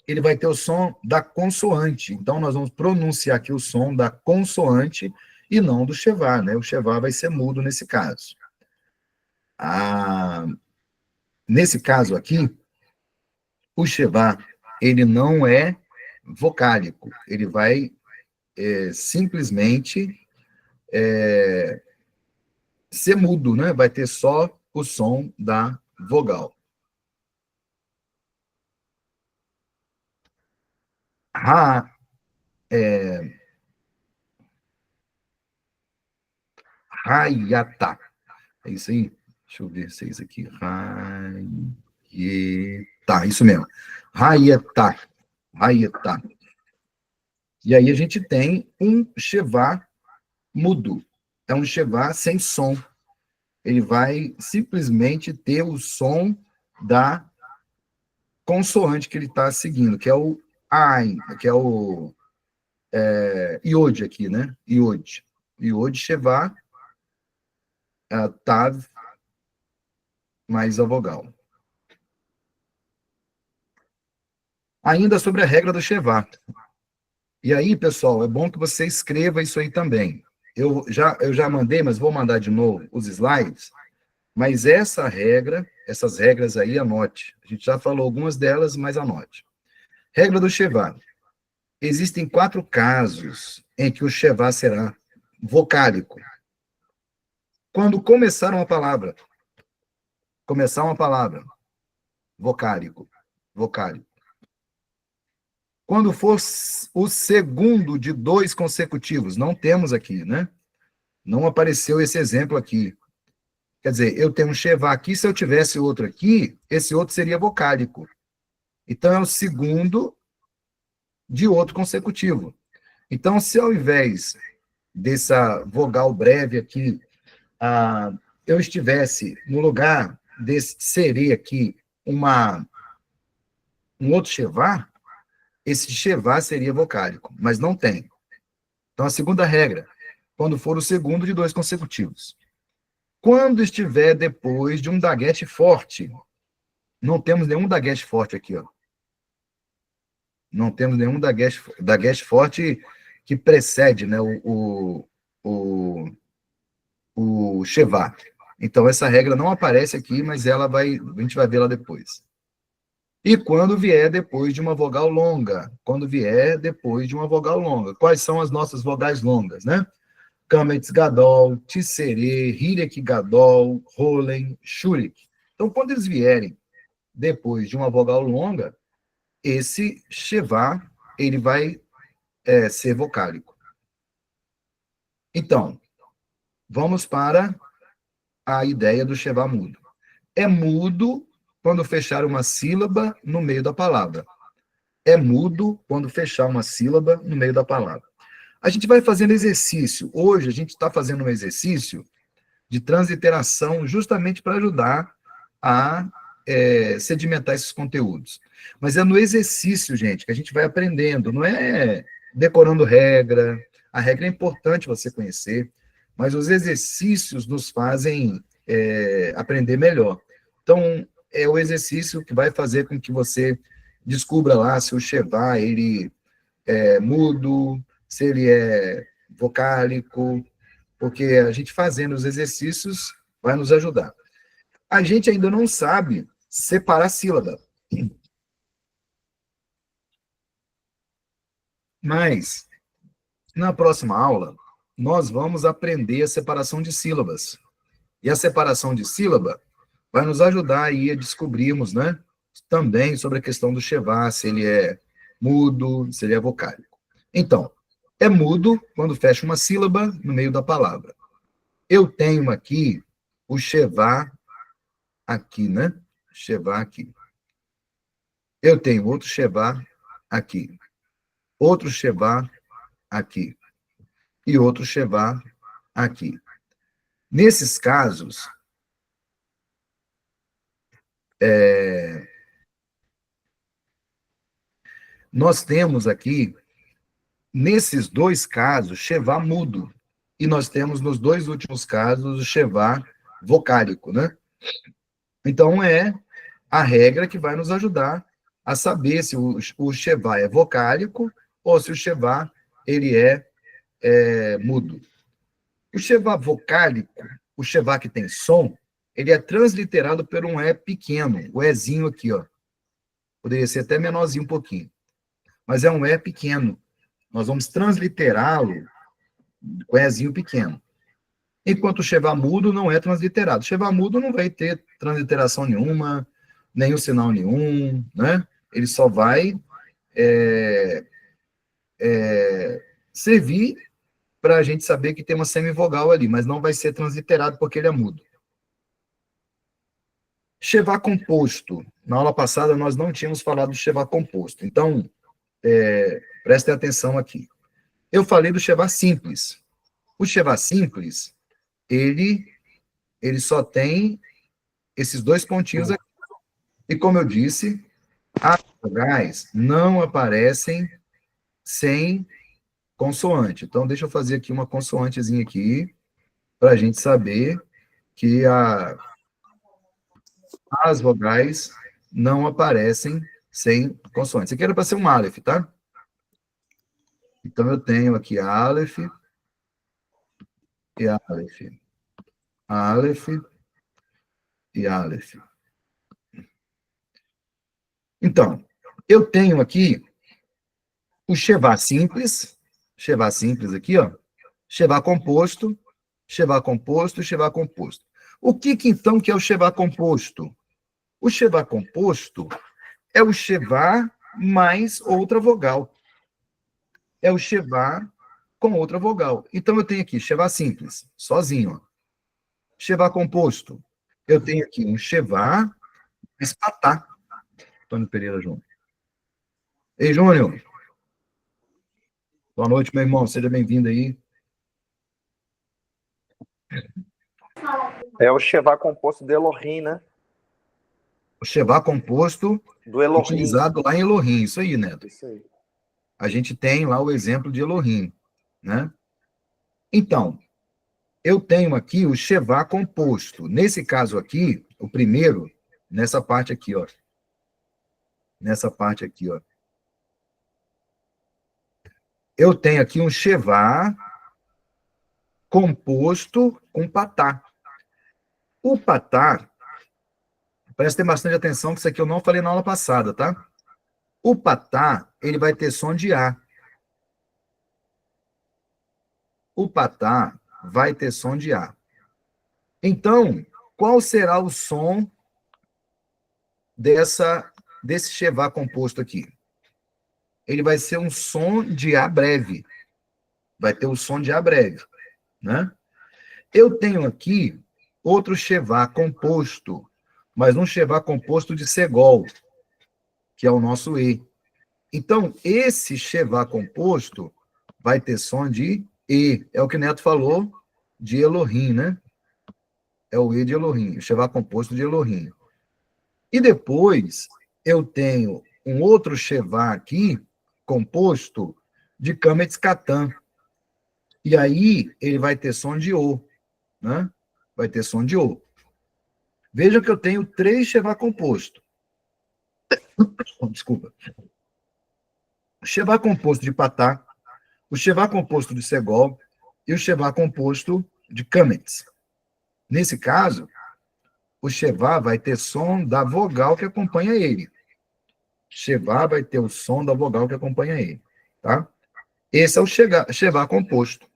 ele vai ter o som da consoante. Então, nós vamos pronunciar aqui o som da consoante e não do Shevá, né? O Shevá vai ser mudo nesse caso. Nesse caso aqui, o Shevá, ele não é vocálico, ele vai simplesmente ser mudo, né? Vai ter só o som da vogal. Raiatá. É isso aí? Deixa eu ver se é isso aqui. Isso mesmo. Raietá. Raietá. E aí a gente tem um Shevá mudo. É um Shevá sem som. Ele vai simplesmente ter o som da consoante que ele está seguindo, que é o Ain, que é o Iod aqui, né? Iod. Iod, Shevá, Tav, mais a vogal. Ainda sobre a regra do Shevá. E aí, pessoal, é bom que você escreva isso aí também. Eu já mandei, mas vou mandar de novo os slides. Mas essas regras aí, anote. A gente já falou algumas delas, mas anote. Regra do Shevá. Existem 4 casos em que o Shevá será vocálico. Quando começar uma palavra, vocálico, vocálico. Quando for o segundo de 2 consecutivos, não temos aqui, né? Não apareceu esse exemplo aqui. Quer dizer, eu tenho um Shevá aqui, se eu tivesse outro aqui, esse outro seria vocálico. Então, é o segundo de outro consecutivo. Então, se ao invés dessa vogal breve aqui, eu estivesse no lugar desse serê aqui, um outro Shevá, esse Shevá seria vocálico, mas não tem. Então, a segunda regra, quando for o segundo de 2 consecutivos. Quando estiver depois de um daguete forte, não temos nenhum daguete forte aqui, ó. Não temos nenhum daguete forte que precede, né, o Shevá. Então, essa regra não aparece aqui, mas a gente vai ver lá depois. E quando vier depois de uma vogal longa. Quando vier depois de uma vogal longa. Quais são as nossas vogais longas, né? Kametz Gadol, Tisserê, Hirek Gadol, Rolen, Shurik. Então, quando eles vierem depois de uma vogal longa, esse Shevá, ele vai ser vocálico. Então, vamos para a ideia do Shevá mudo. É mudo quando fechar uma sílaba no meio da palavra. É mudo quando fechar uma sílaba no meio da palavra. A gente vai fazendo exercício. Hoje, a gente está fazendo um exercício de transliteração justamente para ajudar a sedimentar esses conteúdos. Mas é no exercício, gente, que a gente vai aprendendo. Não é decorando regra. A regra é importante você conhecer, mas os exercícios nos fazem aprender melhor. Então, é o exercício que vai fazer com que você descubra lá se o Shevá, ele é mudo, se ele é vocálico, porque a gente fazendo os exercícios vai nos ajudar. A gente ainda não sabe separar sílaba. Mas, na próxima aula, nós vamos aprender a separação de sílabas. E a separação de sílaba vai nos ajudar aí a descobrirmos, né, também sobre a questão do Shevá, se ele é mudo, se ele é vocálico. Então, é mudo quando fecha uma sílaba no meio da palavra. Eu tenho aqui o Shevá aqui, né? Shevá aqui. Eu tenho outro Shevá aqui. Outro Shevá aqui. E outro Shevá aqui. Nesses casos, nós temos aqui, nesses 2 casos, Shevá mudo. E nós temos, nos 2 últimos casos, o Shevá vocálico, né? Então, é a regra que vai nos ajudar a saber se o Shevá é vocálico ou se o Shevá ele é mudo. O Shevá vocálico, o Shevá que tem som, ele é transliterado por um E pequeno, o Ezinho aqui, ó. Poderia ser até menorzinho um pouquinho. Mas é um E pequeno. Nós vamos transliterá-lo com Ezinho pequeno. Enquanto o Shevá mudo não é transliterado. O Shevá mudo não vai ter transliteração nenhuma, nenhum sinal nenhum, né? Ele só vai servir para a gente saber que tem uma semivogal ali, mas não vai ser transliterado porque ele é mudo. Chevá composto. Na aula passada, nós não tínhamos falado do chevá composto. Então, prestem atenção aqui. Eu falei do chevá simples. O chevá simples, ele só tem esses dois pontinhos aqui. E como eu disse, as vogais não aparecem sem consoante. Então, deixa eu fazer aqui uma consoantezinha aqui, para a gente saber que as vogais não aparecem sem consoante. Isso aqui era para ser um Aleph, tá? Então, eu tenho aqui Aleph, e Aleph, Aleph e Aleph. Então, eu tenho aqui o chevá simples aqui, ó, chevá composto, chevá composto, chevá composto. O que então que é o chevá composto? O chevá composto é o chevá mais outra vogal. É o chevá com outra vogal. Então, eu tenho aqui chevá simples, sozinho. Ó. Chevá composto. Eu tenho aqui um chevá espatá. Antônio Pereira Júnior. Ei, Júnior. Boa noite, meu irmão. Seja bem-vindo aí. É o chevá composto do Elohim, né? O chevá composto Do Elohim. utilizado lá em Elohim. Isso aí, Neto. Isso aí. A gente tem lá o exemplo de Elohim, né? Então, eu tenho aqui o chevá composto. Nesse caso aqui, o primeiro, nessa parte aqui, ó. Nessa parte aqui, ó. Eu tenho aqui um chevá composto com patá. O patá, presta bastante atenção, que isso aqui eu não falei na aula passada, tá? O patá, ele vai ter som de A. O patá vai ter som de A. Então, qual será o som desse chevá composto aqui? Ele vai ser um som de A breve. Vai ter o som de A breve, né? Eu tenho aqui outro chevá composto, mas um chevá composto de segol, que é o nosso E. Então, esse chevá composto vai ter som de E. É o que o Neto falou de Elohim, né? É o E de Elohim, o chevá composto de Elohim. E depois, eu tenho um outro chevá aqui, composto de Kametz Katan. E aí, ele vai ter som de O, né? Vai ter som de O. Veja que eu tenho 3 chevá composto. Desculpa. O chevá composto de patá, o chevá composto de segol e o chevá composto de Kametz. Nesse caso, o chevá vai ter som da vogal que acompanha ele. Chevá vai ter o som da vogal que acompanha ele, tá? Esse é o chevá composto.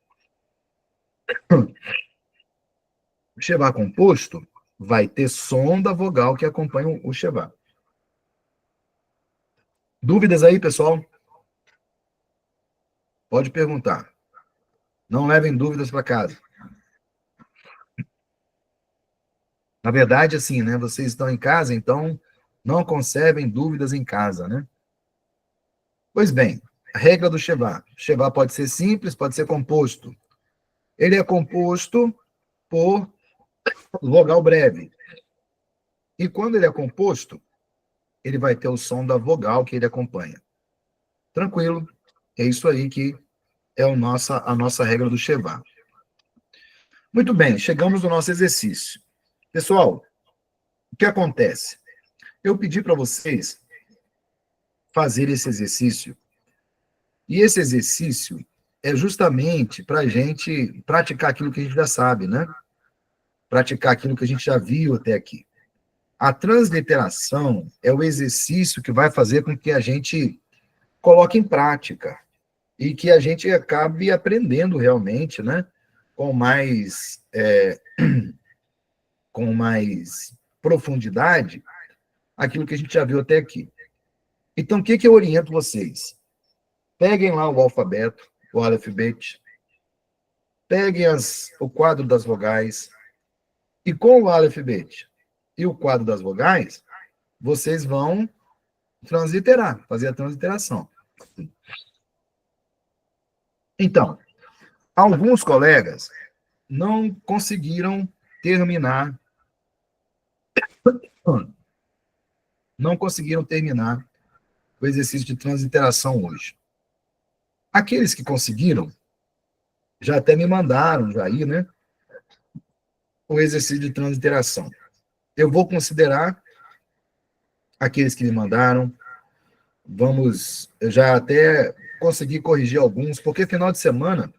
O chevá composto vai ter som da vogal que acompanha o chevá. Dúvidas aí, pessoal? Pode perguntar. Não levem dúvidas para casa. Na verdade, assim, né? Vocês estão em casa, então não conservem dúvidas em casa, né? Pois bem, a regra do chevá. Chevá pode ser simples, pode ser composto. Ele é composto por vogal breve. E quando ele é composto, ele vai ter o som da vogal que ele acompanha. Tranquilo? É isso aí que é a nossa regra do chevá. Muito bem, chegamos no nosso exercício. Pessoal, o que acontece? Eu pedi para vocês fazer esse exercício, e esse exercício é justamente para a gente praticar aquilo que a gente já sabe, né? Praticar aquilo que a gente já viu até aqui. A transliteração é o exercício que vai fazer com que a gente coloque em prática e que a gente acabe aprendendo realmente, né? Com mais profundidade aquilo que a gente já viu até aqui. Então, o que eu oriento vocês? Peguem lá o alfabeto, o Aleph Bet, peguem o quadro das vogais, e com o Aleph Bet e o quadro das vogais, vocês vão transliterar, fazer a transliteração. Então, alguns colegas não conseguiram terminar o exercício de transliteração hoje. Aqueles que conseguiram, já até me mandaram, já aí, né, o exercício de transliteração. Eu vou considerar aqueles que me mandaram, eu já até consegui corrigir alguns, porque final de semana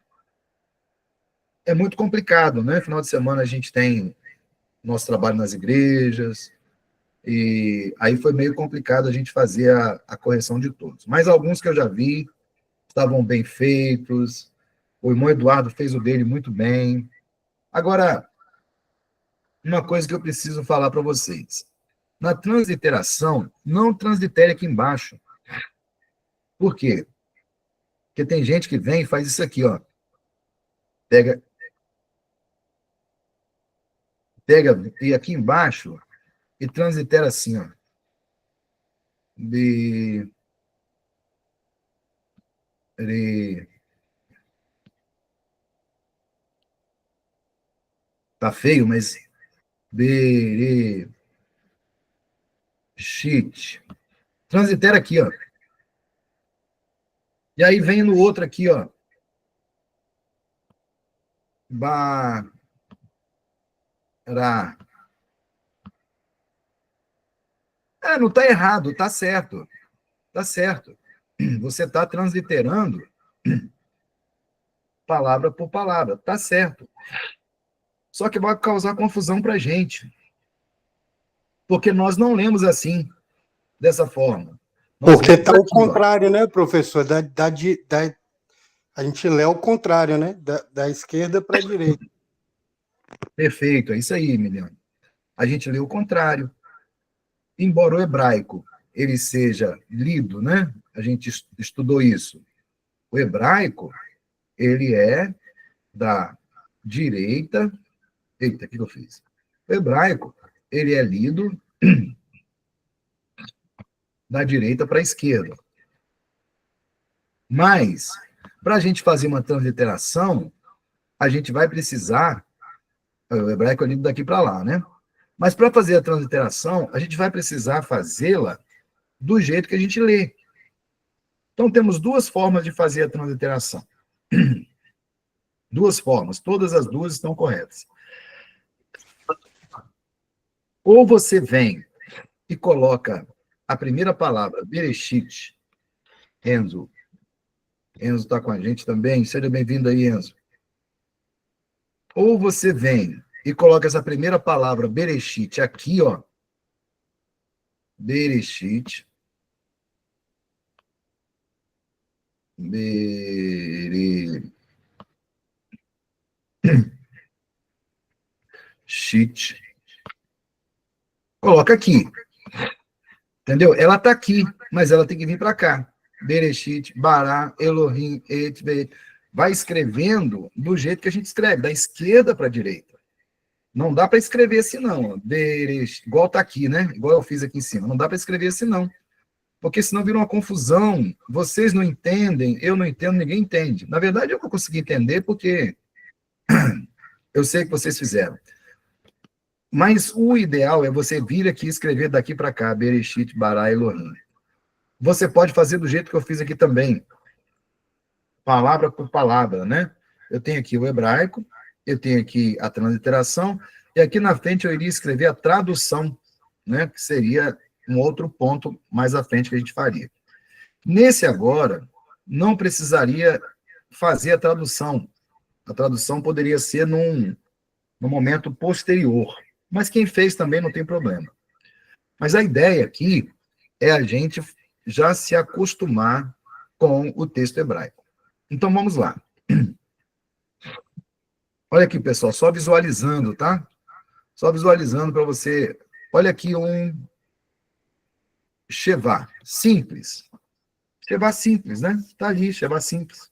é muito complicado, né? Final de semana a gente tem nosso trabalho nas igrejas, e aí foi meio complicado a gente fazer a correção de todos. Mas alguns que eu já vi estavam bem feitos, o irmão Eduardo fez o dele muito bem. Agora, uma coisa que eu preciso falar para vocês. Na transliteração, não translitere aqui embaixo. Por quê? Porque tem gente que vem e faz isso aqui, ó. Pega e aqui embaixo e translitera assim, ó. De tá feio, mas Bereshit. Translitera aqui, ó. E aí vem no outro aqui, ó. Bará. Não tá errado, tá certo. Tá certo. Você está transliterando palavra por palavra, tá certo. Só que vai causar confusão para a gente. Porque nós não lemos assim, dessa forma. Porque está ao contrário, né, professor? A gente lê ao contrário, né? Da esquerda para a direita. Perfeito, é isso aí, Miliano. A gente lê o contrário. Embora o hebraico ele seja lido, né? A gente estudou isso. O hebraico, ele é da direita... Eita, o que eu fiz? O hebraico, ele é lido da direita para a esquerda. Mas, para a gente fazer uma transliteração, a gente vai precisar... O hebraico é lido daqui para lá, né? Mas para fazer a transliteração, a gente vai precisar fazê-la do jeito que a gente lê. Então, temos duas formas de fazer a transliteração. Duas formas, todas as duas estão corretas. Ou você vem e coloca a primeira palavra, Bereshit. Enzo está com a gente também. Seja bem-vindo aí, Enzo. Ou você vem e coloca essa primeira palavra, Bereshit, aqui, ó. Bereshit. Bereshit. Coloca aqui. Entendeu? Ela está aqui, mas ela tem que vir para cá. Bereshit, Bará, Elohim, Et. Vai escrevendo do jeito que a gente escreve, da esquerda para a direita. Não dá para escrever assim, não. Igual está aqui, né? Igual eu fiz aqui em cima. Não dá para escrever assim, não. Porque senão vira uma confusão. Vocês não entendem, eu não entendo, ninguém entende. Na verdade, eu vou conseguir entender porque eu sei que vocês fizeram. Mas o ideal é você vir aqui e escrever daqui para cá, Bereshit, Bará, Elohim. Você pode fazer do jeito que eu fiz aqui também. Palavra por palavra, né? Eu tenho aqui o hebraico, eu tenho aqui a transliteração, e aqui na frente eu iria escrever a tradução, né? Que seria um outro ponto mais à frente que a gente faria. Nesse agora, não precisaria fazer a tradução. A tradução poderia ser num momento posterior. Mas quem fez também não tem problema. Mas a ideia aqui é a gente já se acostumar com o texto hebraico. Então, vamos lá. Olha aqui, pessoal, só visualizando, tá? Só visualizando para você. Olha aqui um Shevá, simples. Shevá simples, né? Tá ali, Shevá simples.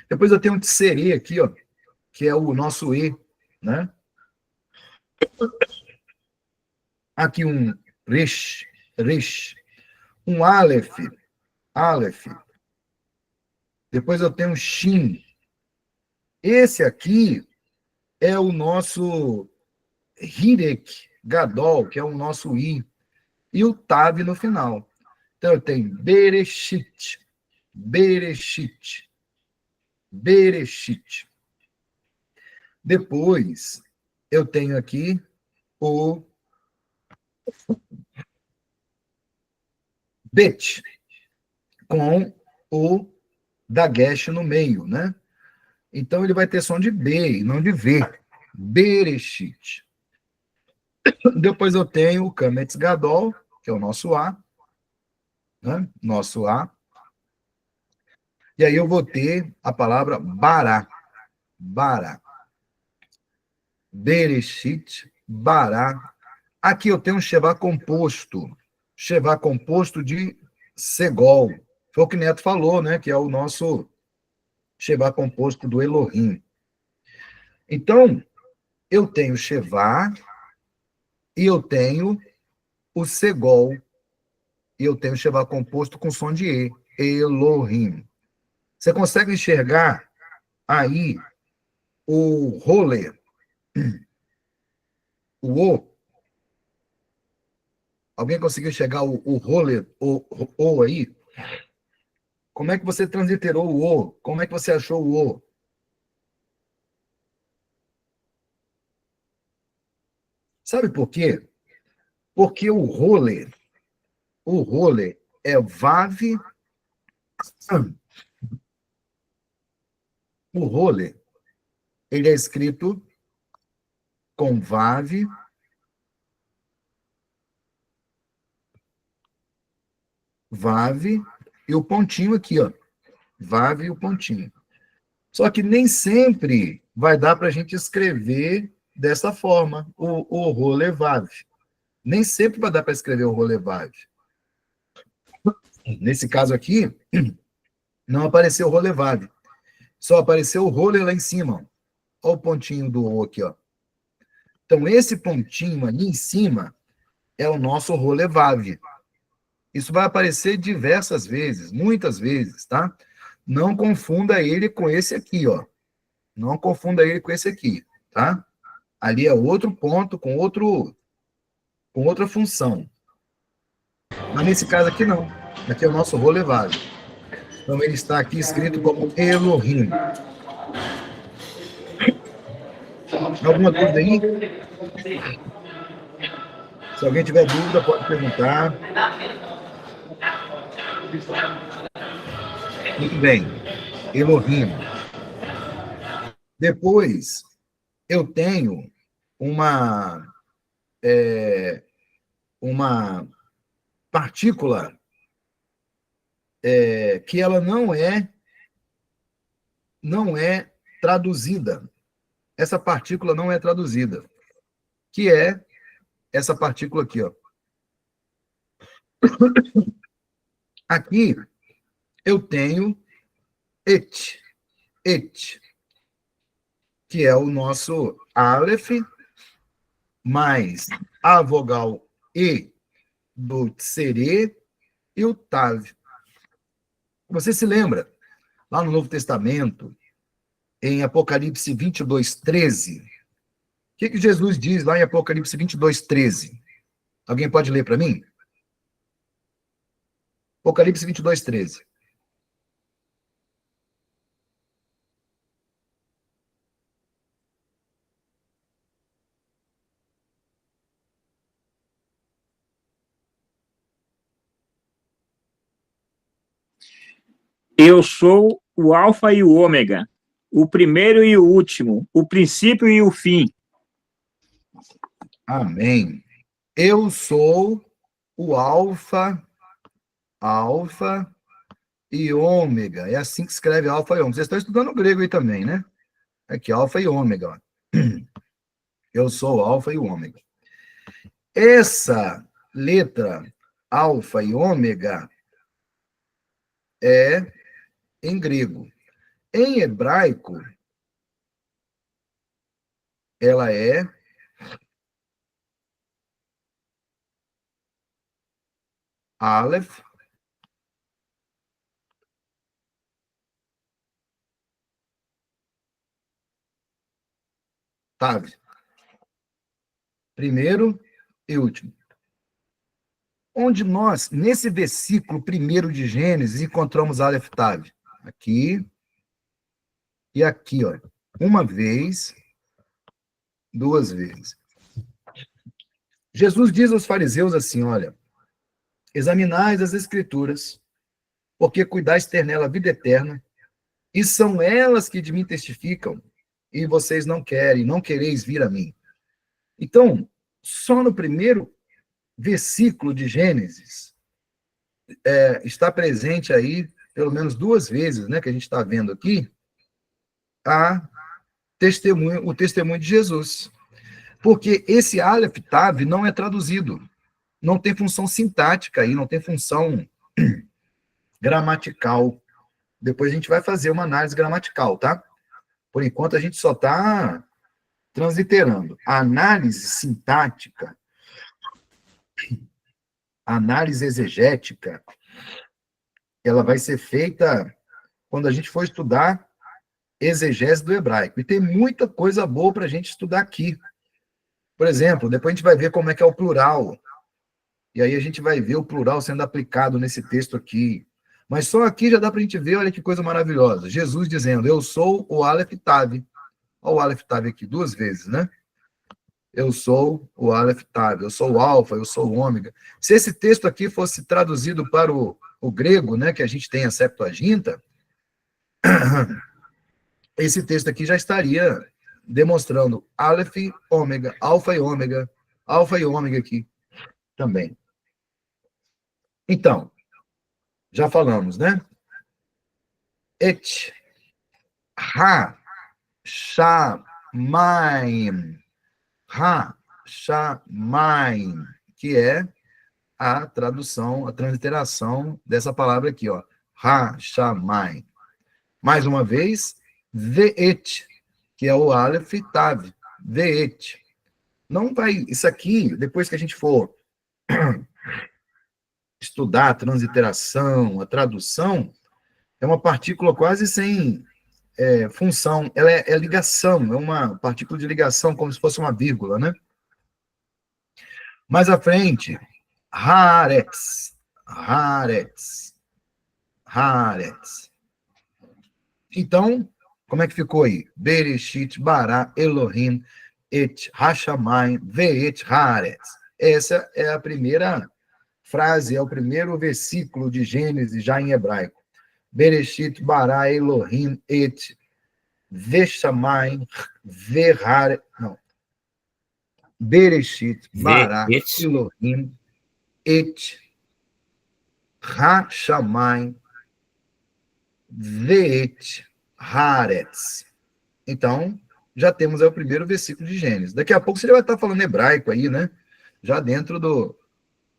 Depois eu tenho um tserê aqui, ó, que é o nosso E, né? Aqui um resh, resh. Um aleph, aleph. Depois eu tenho um shin. Esse aqui é o nosso hirek, gadol, que é o nosso I. E o tav no final. Então eu tenho bereshit, bereshit, bereshit. Depois eu tenho aqui o bet, com o dagesh no meio, né? Então ele vai ter som de B e não de V. Bereshit. Depois eu tenho o Kametz Gadol, que é o nosso A, né? Nosso A. E aí eu vou ter a palavra bará. Bará. Bereshit, bará. Aqui eu tenho um Shevá composto. Shevá composto de Segol. Foi o que o Neto falou, né? Que é o nosso Shevá composto do Elohim. Então, eu tenho Shevá e eu tenho o Segol. E eu tenho Shevá composto com som de E. Elohim. Você consegue enxergar aí o rolê, o O? Alguém conseguiu enxergar o rolê, o aí? Como é que você transliterou o O? Como é que você achou o O? Sabe por quê? Porque o rolê é Vav, o rolê, ele é escrito com Vav, Vav e o pontinho aqui, ó. Vav e o pontinho. Só que nem sempre vai dar para a gente escrever dessa forma, o rolê Vav. Nem sempre vai dar para escrever o rolê Vav. Nesse caso aqui, não apareceu o rolê Vav. Só apareceu o rolê lá em cima. Olha o pontinho do O aqui, ó. Então, esse pontinho ali em cima é o nosso rolê Vav. Isso vai aparecer diversas vezes, muitas vezes, tá? Não confunda ele com esse aqui, ó. Não confunda ele com esse aqui, tá? Ali é outro ponto com outra função. Mas nesse caso aqui não. Aqui é o nosso rolê Vav. Então ele está aqui escrito como Elohim. Alguma dúvida aí? Se alguém tiver dúvida, pode perguntar. Muito bem. Elohim. Depois, eu tenho uma partícula que ela não é traduzida. Essa partícula não é traduzida, que é essa partícula aqui, ó. Aqui eu tenho et, que é o nosso Aleph, mais a vogal E do Tserê e o Tav. Você se lembra, lá no Novo Testamento, em Apocalipse 22:13, o que Jesus diz lá em Apocalipse 22:13? Alguém pode ler para mim? Apocalipse 22:13. Eu sou o Alfa e o Ômega, o primeiro e o último, o princípio e o fim. Amém. Eu sou o Alfa e Ômega. É assim que escreve Alfa e Ômega. Vocês estão estudando grego aí também, né? Aqui, Alfa e Ômega. Ó. Eu sou o Alfa e o Ômega. Essa letra Alfa e Ômega é em grego. Em hebraico, ela é Aleph, Tav. Primeiro e último. Onde nós, nesse versículo primeiro de Gênesis, encontramos Aleph Tav. Aqui e aqui, ó. Uma vez, duas vezes. Jesus diz aos fariseus assim, olha, examinais as escrituras, porque cuidais ter nela a vida eterna, e são elas que de mim testificam, e vocês não querem, não quereis vir a mim. Então, só no primeiro versículo de Gênesis, está presente aí, pelo menos duas vezes, né, que a gente está vendo aqui, o testemunho de Jesus. Porque esse Aleph Tav não é traduzido, não tem função sintática aí, não tem função gramatical. Depois a gente vai fazer uma análise gramatical, tá? Por enquanto a gente só está transliterando. A análise sintática, a análise exegética, ela vai ser feita quando a gente for estudar exegese do hebraico. E tem muita coisa boa para a gente estudar aqui. Por exemplo, depois a gente vai ver como é que é o plural. E aí a gente vai ver o plural sendo aplicado nesse texto aqui. Mas só aqui já dá para a gente ver, olha que coisa maravilhosa. Jesus dizendo, eu sou o Aleph Tav. Olha o Aleph Tav aqui, duas vezes, né? Eu sou o Aleph Tav, eu sou o Alfa, eu sou o Ômega. Se esse texto aqui fosse traduzido para o grego, né, que a gente tem a Septuaginta, esse texto aqui já estaria demonstrando Aleph, Ômega, Alfa e Ômega aqui também. Então, já falamos, né? Et, ha, shamayim, ha, shamayim, que é a tradução, a transliteração dessa palavra aqui, ó. Ha, shamayim. Mais uma vez, ve'et, que é o Aleph Tav, ve'et. Não vai, isso aqui, depois que a gente for estudar a transliteração, a tradução, é uma partícula quase sem função, ela é ligação, é uma partícula de ligação, como se fosse uma vírgula, né? Mais à frente, haaretz, haaretz, haaretz. Então, como é que ficou aí? Bereshit, bara, Elohim, et hashamayim, ve'et haaretz. Essa é a primeira frase, é o primeiro versículo de Gênesis, já em hebraico. Bereshit, bara, Elohim, et veshamayim, verhaaretz. Não. Bereshit, bara, Elohim, et hashamayim, ve'et haaretz. Então, já temos aí o primeiro versículo de Gênesis. Daqui a pouco você vai estar falando hebraico aí, né? Já dentro do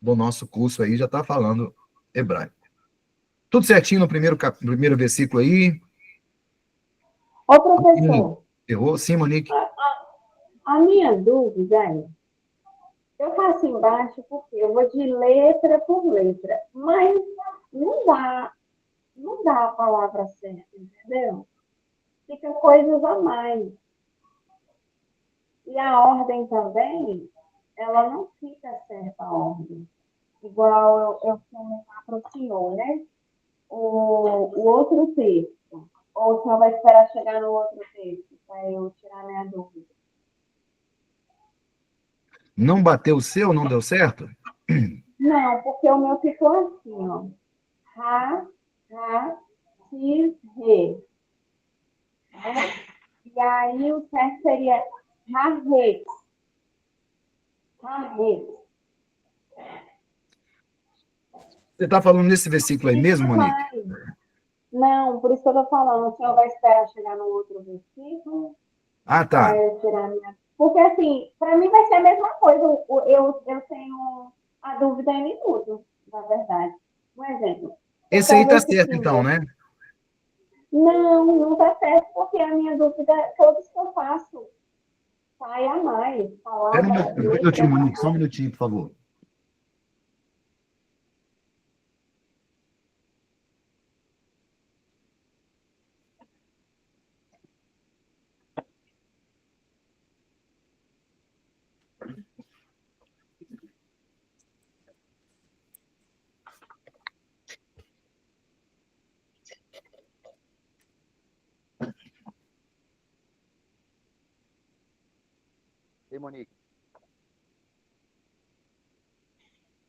nosso curso aí, já está falando hebraico. Tudo certinho no primeiro versículo aí? Ô, professor, Errou? Sim, Monique? a minha dúvida é, eu faço embaixo porque eu vou de letra por letra, mas não dá a palavra certa, entendeu? Fica coisas a mais. E a ordem também, ela não fica certa a ordem. Igual eu comentar para o senhor, né? O outro texto. Ou o senhor vai esperar chegar no outro texto para eu tirar minha dúvida? Não bateu o seu? Não deu certo? Não, porque o meu ficou assim, ó. Ra, si, re. Né? E aí o certo seria ra-re. Ra-re. Você está falando nesse versículo aí mesmo, Monique? Não, por isso que eu estou falando. O senhor vai esperar chegar no outro versículo? Ah, tá. Porque, assim, para mim vai ser a mesma coisa. Eu tenho a dúvida em tudo, na verdade. Um exemplo. Esse aí Pra tá ver se certo, então, símbolo. né? Não, não tá certo, porque a minha dúvida, todos que eu faço, sai a mais, Espera palavras, um minutinho, letras a Monique, só um mais. minutinho, por favor. Ei, Monique.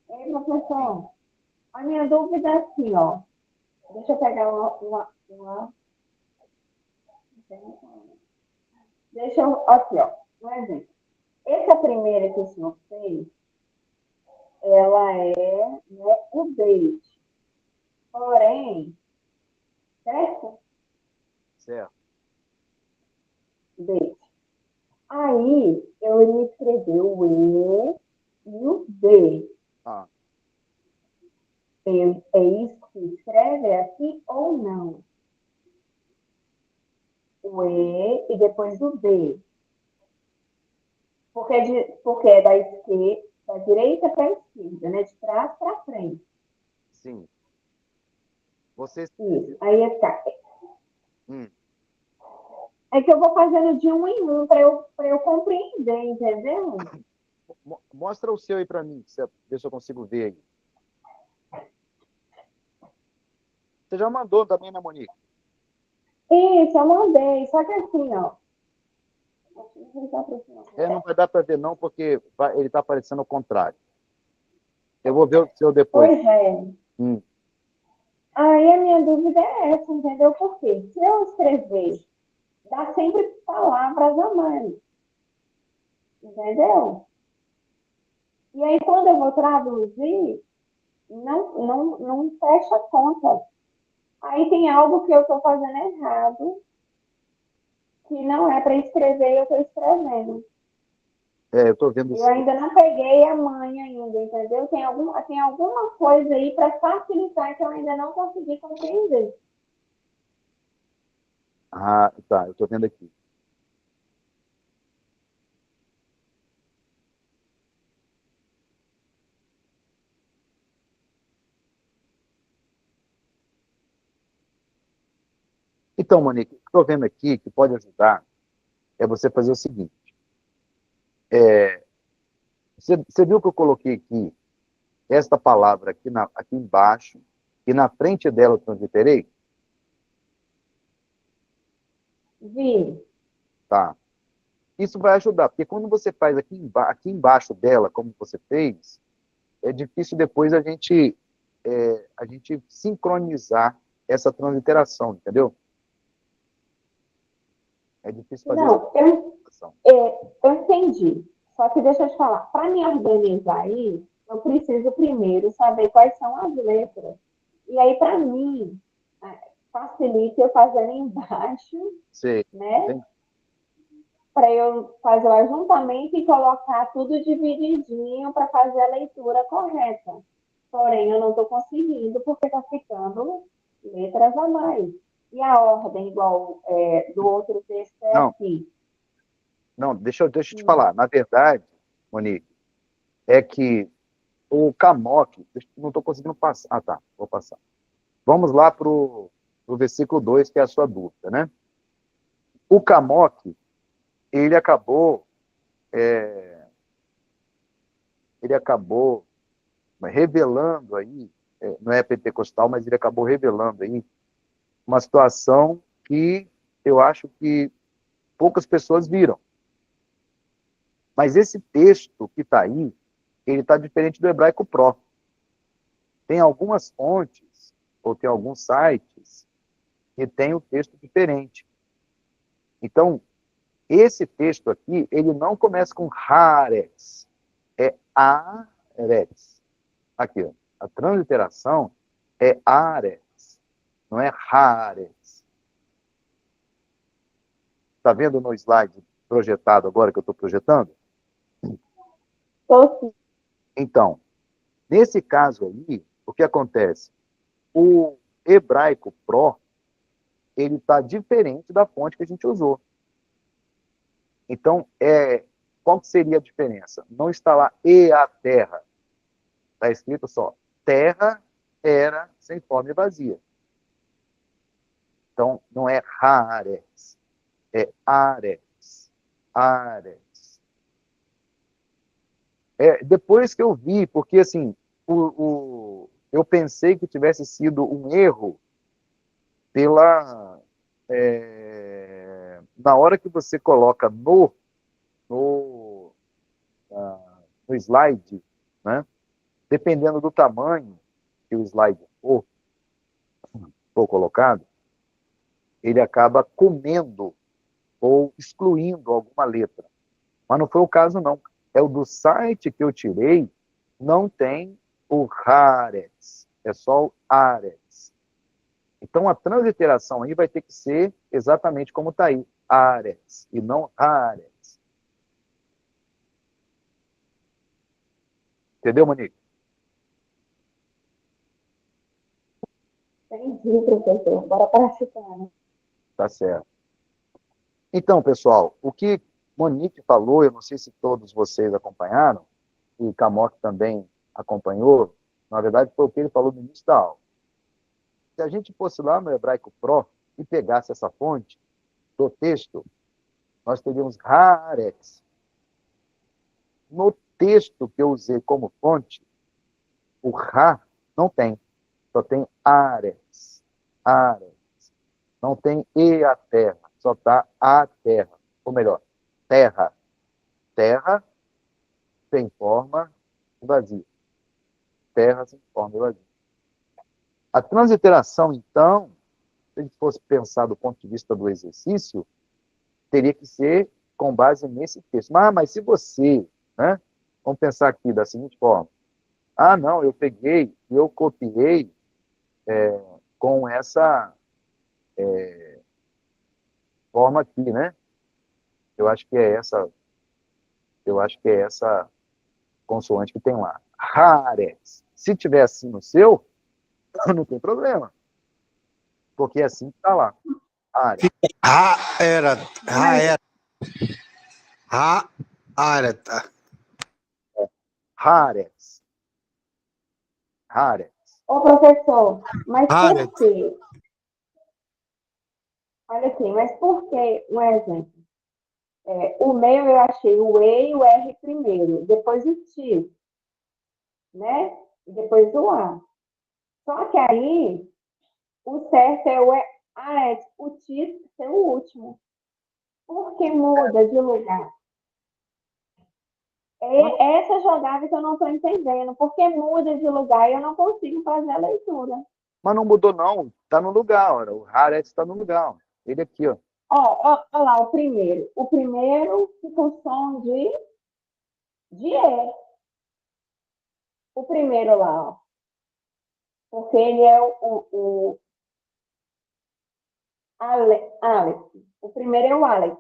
Ei, professor, a minha dúvida é assim, ó. Deixa eu pegar deixa eu, aqui, ó, um exemplo. Essa primeira que o senhor fez, ela é, né, o date. Porém, certo? Certo. Date. Aí, eu iria escrever o E e o D. Ah, É isso que escreve aqui ou não? O E e depois o D. Porque é da esquerda, da direita para a esquerda, né? De trás para frente. sim. Você. Isso. Aí está. Hum, É que eu vou fazendo de um em um para eu compreender, entendeu? mostra o seu aí para mim, ver se eu consigo ver aí. Você já mandou também, né, Monique? Isso, eu mandei. Só que assim, ó. Não vai dar para ver não, porque ele está aparecendo ao contrário. Eu vou ver o seu depois. Pois é. Hum, Aí a minha dúvida é essa, entendeu? Por quê? Se eu escrever, dá sempre palavras a mais, entendeu? E aí, quando eu vou traduzir, não fecha a conta. Aí tem algo que eu estou fazendo errado, que não é para escrever e eu estou escrevendo. eu estou vendo o Eu seu. ainda não peguei a manha ainda, entendeu? Tem alguma coisa aí para facilitar que eu ainda não consegui compreender. Ah, tá, eu estou vendo aqui. Então, Monique, o que estou vendo aqui que pode ajudar é você fazer o seguinte. Você viu que eu coloquei aqui esta palavra aqui embaixo e na frente dela eu transliterei? Vi. Tá. Isso vai ajudar, porque quando você faz aqui embaixo dela, como você fez, é difícil depois a gente sincronizar essa transliteração, entendeu? É difícil fazer essa Não, transliteração. eu entendi. Só que deixa eu te falar, para me organizar aí, eu preciso primeiro saber quais são as letras. E aí, para mim, facilita eu fazendo embaixo, Sei. né? Para eu fazer o ajuntamento e colocar tudo divididinho para fazer a leitura correta. Porém, eu não estou conseguindo porque está ficando letras a mais. E a ordem, igual do outro texto, é Não, assim. não, deixa eu te falar. Na verdade, Monique, é que o Camoque, não estou conseguindo passar. Ah, tá, vou passar. Vamos lá para o versículo 2, que é a sua dúvida, né? O Camoque, ele acabou revelando aí, não é pentecostal, mas ele acabou revelando aí uma situação que eu acho que poucas pessoas viram. Mas esse texto que está aí, ele está diferente do hebraico pró. Tem algumas fontes, ou tem alguns sites, que tem um texto diferente. Então, esse texto aqui, ele não começa com Haaretz, é Aretz. Aqui, ó, a transliteração é Aretz, não é Haaretz. Está vendo no slide projetado agora que eu estou projetando? Tô sim. Então, nesse caso aí, o que acontece? O hebraico pró, ele está diferente da fonte que a gente usou. Então, qual que seria a diferença? Não está lá e a terra. Está escrito só, terra era sem forma e vazia. Então, não é Haaretz, é Aretz. Aretz. Depois que eu vi, porque assim, eu pensei que tivesse sido um erro na hora que você coloca no slide, né? Dependendo do tamanho que o slide for colocado, ele acaba comendo ou excluindo alguma letra. Mas não foi o caso, não. É o do site que eu tirei, não tem o Haaretz, é só o Aretz. Então, a transliteração aí vai ter que ser exatamente como está aí, Aretz, e não Haaretz. Entendeu, Monique? Entendi, professor. Bora participar, né? Tá certo. Então, pessoal, o que Monique falou, eu não sei se todos vocês acompanharam, e Camok também acompanhou, na verdade foi o que ele falou no início da aula. Se a gente fosse lá no Hebraico Pro e pegasse essa fonte do texto, nós teríamos Haaretz. No texto que eu usei como fonte, o Ra não tem, só tem Aretz. Aretz. Não tem e a terra, só está a terra. Ou melhor, terra. Terra sem forma e vazia. Terra sem forma e vazia. A transliteração, então, se a gente fosse pensar do ponto de vista do exercício, teria que ser com base nesse texto. Mas se você, né, vamos pensar aqui da seguinte forma, não, eu peguei, eu copiei com essa forma aqui, né? Eu acho que é essa consoante que tem lá. Haaretz. Se tiver assim no seu, não tem problema. Porque é assim que está lá. Haaretz. Haaretz. Haaretz. Ô, professor, mas Haaretz. por quê? Olha aqui, mas por que, um exemplo? O meu eu achei o E e o R primeiro, depois o T, né? E depois o A. Só que aí, o certo é o T ser o último. Por que muda de lugar? Essa jogada que eu não estou entendendo. Por que muda de lugar e eu não consigo fazer a leitura? Mas não mudou, não. Está no lugar, olha. O Haaretz está no lugar. Ó. Ele aqui, ó. Ó lá, o primeiro. O primeiro fica o som de E. O primeiro lá, ó. Porque ele é o Alex. O primeiro é o Alex.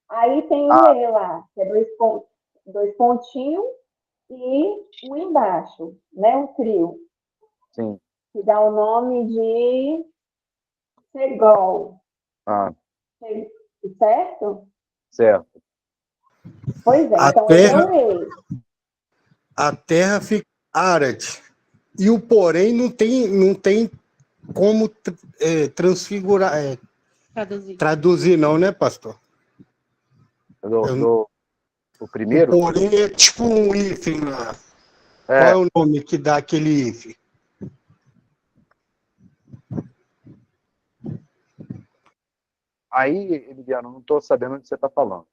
Aí tem o E lá, que é dois pontinhos e um embaixo, né? O trio. Sim. Que dá o nome de Segol. Certo? Certo. Pois é, então ele é o E. A terra fica Aret. E o porém não tem como transfigurar, traduzir não, né, pastor? O primeiro? O porém é tipo um hífen lá. Qual é o nome que dá aquele hífen? Aí, Emiliano, não estou sabendo onde você está falando.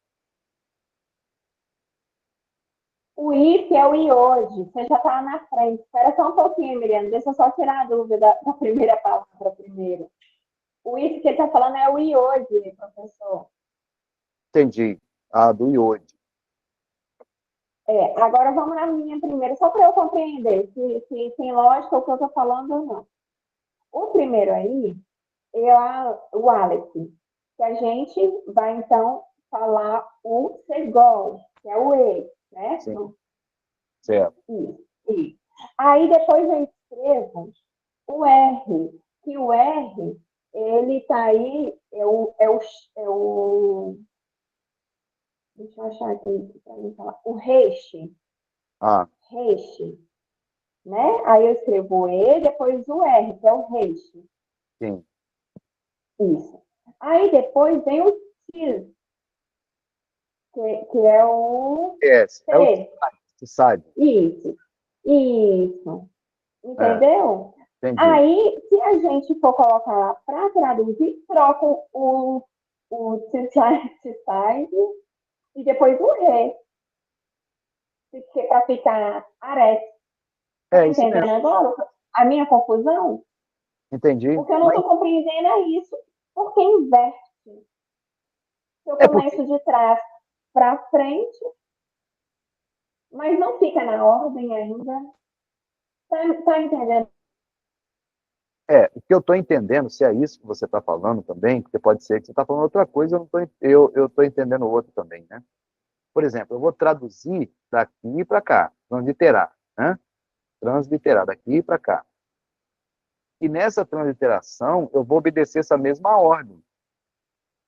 O if é o iode. Você já está na frente. Espera só um pouquinho, Emiliano. Deixa eu só tirar a dúvida da primeira palavra primeiro. O if que ele está falando é o iode, professor. Entendi. Do iode. Agora vamos na minha primeira, só para eu compreender se tem lógica o que eu estou falando ou não. O primeiro aí é o Alex, que a gente vai, então, falar o Segol, que é o E, certo? Sim. Certo. Isso. Aí depois eu escrevo o R, que o R, ele está aí, deixa eu achar aqui para mim falar, o reixe, Ah, né? Aí eu escrevo E, depois o R, que é o reixe. sim. Isso. Aí depois vem o cis, que é o S. É o C. que sabe. Isso. Isso. É, Entendeu? entendi. Aí, se a gente for colocar lá para traduzir, troca o Ticide e depois o Re, para ficar Arex. Tá É isso entendendo mesmo. agora a minha confusão? Entendi. O que eu não Mas estou compreendendo é isso, porque inverte. Eu é porque começo de trás para frente, mas não fica na ordem ainda. Tá entendendo? o que eu estou entendendo, se é isso que você está falando também, porque pode ser que você está falando outra coisa, eu estou entendendo outra também, né? Por exemplo, eu vou traduzir daqui para cá, transliterar, né? Transliterar daqui para cá. E nessa transliteração, eu vou obedecer essa mesma ordem,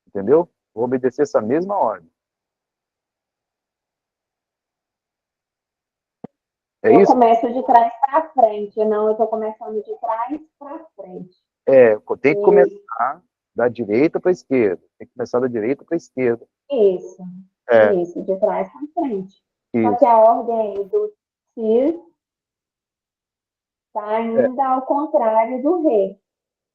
entendeu? Vou obedecer essa mesma ordem. É Eu isso? começo de trás para frente, não, eu estou começando de trás para frente. Tem que começar da direita para a esquerda. Tem que começar da direita para a esquerda. Isso, É, isso, de trás para frente. Só que isso. a ordem do cis está É. ainda ao contrário do rei.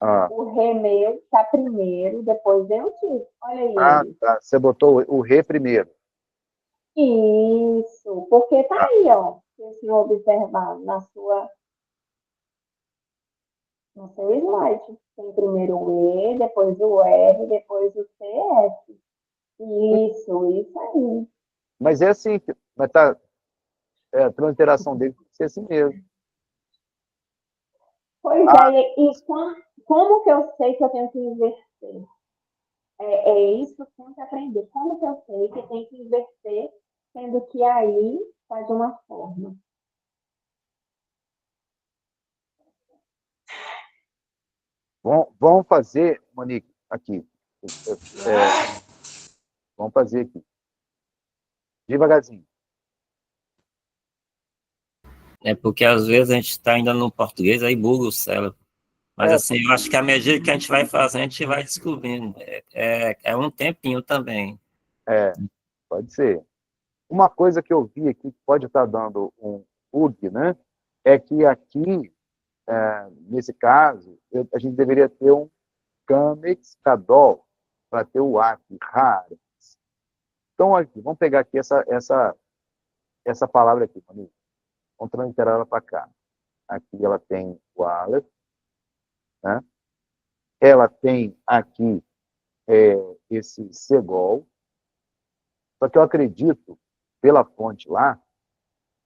Ah, O rei meu está primeiro, depois vem o cis. Olha aí ele. tá. Você botou o Rê primeiro. Isso, porque tá Ah, aí, ó. Se o senhor observar no seu slide. Tem primeiro o E, depois o R, depois o CS. Isso aí. mas é assim, mas tá, a transliteração dele tem que ser assim mesmo. Pois Ah, é, e como que eu sei que eu tenho que inverter? É isso que eu tenho que aprender. Como que eu sei que tem que inverter, sendo que aí faz de uma forma? vamos fazer, Monique, aqui. Vamos fazer aqui. Devagarzinho. É porque às vezes a gente está ainda no português, aí buga o cérebro. Mas É, assim, eu acho que à medida que a gente vai fazendo, a gente vai descobrindo. É um tempinho também. é, pode ser. Uma coisa que eu vi aqui que pode estar dando um bug, né? É que aqui, nesse caso, a gente deveria ter um Camex Cadol para ter o AC, raro. Então, aqui, vamos pegar aqui essa palavra aqui, amigo. Vamos transliterar ela para cá. Aqui ela tem o Aleph, né? Ela tem aqui esse Segol. Só que eu acredito, pela fonte lá,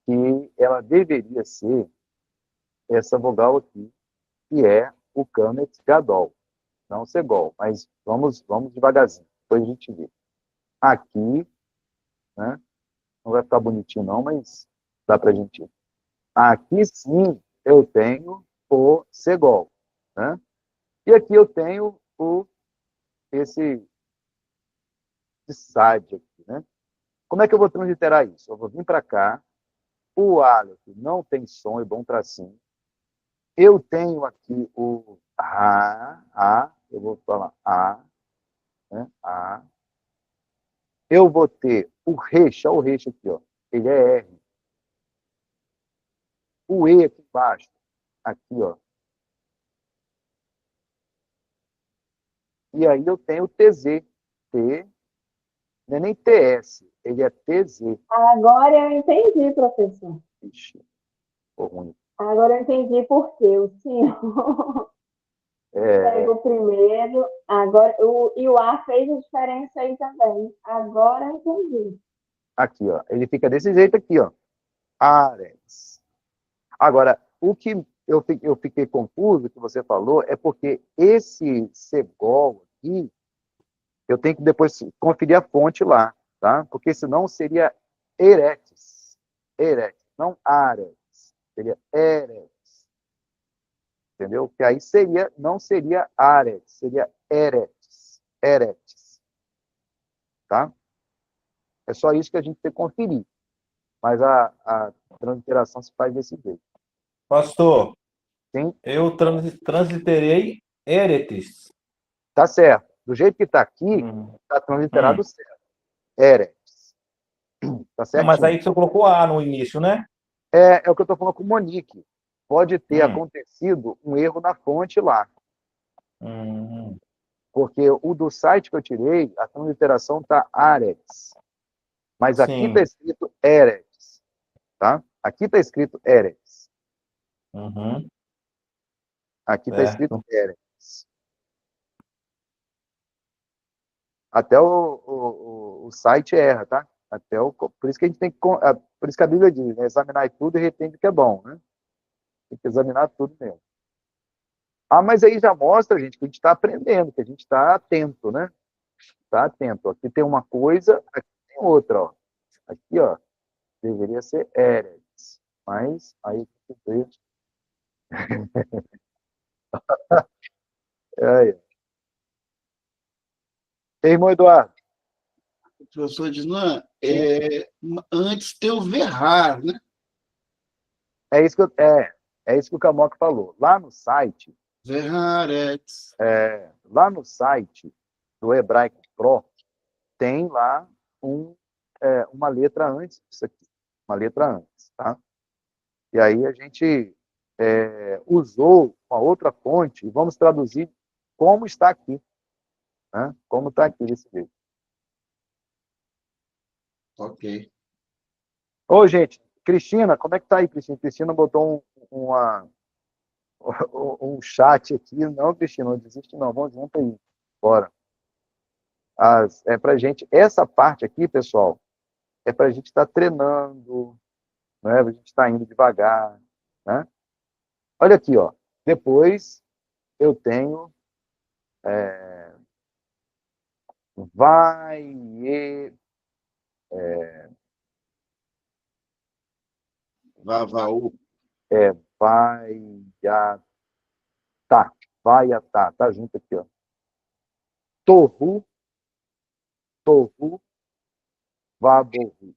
que ela deveria ser essa vogal aqui, que é o Camex Gadol, não o Segol. Mas vamos devagarzinho, depois a gente vê. Aqui, né? Não vai ficar bonitinho não, mas dá para a gente ir. Aqui sim eu tenho o Segol, né? E aqui eu tenho esse SAD aqui, né? Como é que eu vou transliterar isso? Eu vou vir para cá, o Aleph não tem som, é bom tracinho. Eu tenho aqui o eu vou falar né? Eu vou ter o Resh, olha o Resh aqui, ó. Ele é R. O E aqui embaixo, aqui, ó. E aí eu tenho o TZ. T, não é nem TS, ele é TZ. Agora eu entendi, professor. Ixi, ficou ruim. Agora eu entendi por quê. O senhor pega o primeiro, agora e o A fez a diferença aí também. Agora eu entendi. Aqui, ó. Ele fica desse jeito aqui, ó. Ares. Agora, o que eu fiquei confuso, que você falou, é porque esse Segol aqui, eu tenho que depois conferir a fonte lá, tá? Porque senão seria Eretes. Eretes, não Ares. Seria Eretes. entendeu? Que aí seria, não seria Aretes, seria Eretes, Eretes, tá? É só isso que a gente tem que conferir, mas a transliteração se faz desse jeito. Pastor, Sim, eu transliterei Eretes. tá certo. Do jeito que está aqui, Hum. está transliterado certo. Eretes. Tá Não, mas certinho. aí você colocou A no início, né? É o que eu estou falando com o Monique. Pode ter Hum. acontecido um erro na fonte lá. Hum. Porque o do site que eu tirei, a transliteração está Aretes. Mas aqui Sim. está escrito Eretes. Tá? Aqui está escrito Eretes. Uhum. Aqui está escrito Certo. Eretes. Até o site erra, tá? Por isso que a gente tem que. Por isso que a Bíblia diz, né? Examinar tudo e retém o que é bom, né? Tem que examinar tudo mesmo. Mas aí já mostra, gente, que a gente está aprendendo, que a gente está atento, né? Está atento. Aqui tem uma coisa, aqui tem outra, ó. Aqui, ó, deveria ser Eretes. Mas aí é. Irmão Eduardo. Professor Dinan, antes tem o Verrar, né? É isso que o Camoca falou. Lá no site, Verharetz. lá no site do Hebraico Pro, tem lá uma letra antes disso aqui. Uma letra antes, tá? E aí a gente usou uma outra fonte e vamos traduzir como está aqui. Né? Como está aqui nesse livro. Ok. Ô, gente, Cristina, como é que tá aí, Cristina? Cristina botou um chat aqui. Não, Cristina, não desiste não. Vamos junto aí. Bora. Pra gente, essa parte aqui, pessoal, é pra gente estar treinando, né? A gente está indo devagar, né? Olha aqui, ó. Depois eu tenho vai e Vavaú. vai a tá, vai a tá junto aqui, ó. Tohu, vabohu,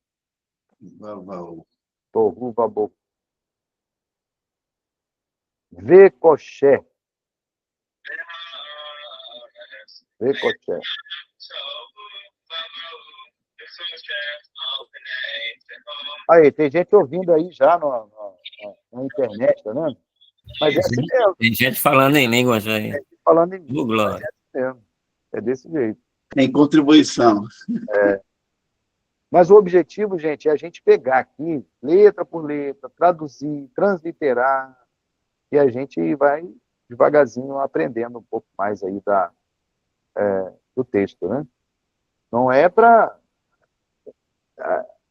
Vavaú. tohu, vabohu. Vekoché, vekoché. Aí, tem gente ouvindo aí já na internet, tá vendo? Mas é assim mesmo, Tem gente falando em línguas aí. falando em Ô, mim, mas glória. é assim mesmo. É desse jeito. Tem contribuição. Mas o objetivo, gente, é a gente pegar aqui, letra por letra, traduzir, transliterar, e a gente vai devagarzinho aprendendo um pouco mais aí do texto, né? Não é para...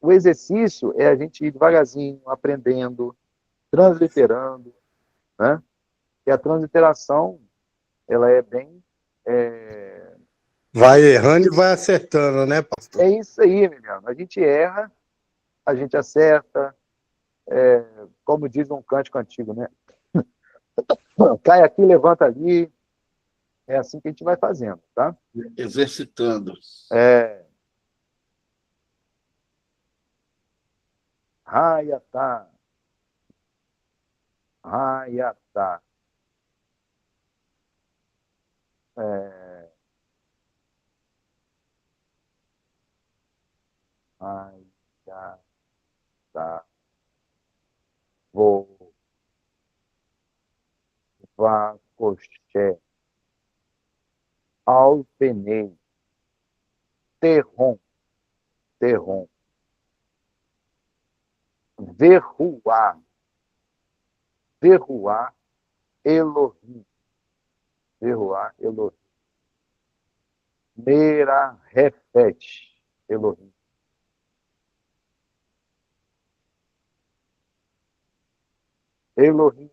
O exercício é a gente ir devagarzinho, aprendendo, transliterando, né? E a transliteração, ela é bem... Vai errando e vai acertando, né, pastor? É isso aí, Emiliano. A gente erra, a gente acerta, como diz um cântico antigo, né? Cai aqui, levanta ali. É assim que a gente vai fazendo, tá? Exercitando. Raiatá. Raiatá. Raiatá. Vou. Vacoché. Alpenei. Terrom. Terrom. Verruá. Verruá. Elohim. Verruá. Elohim. Merahefet. Elohim. Elohim.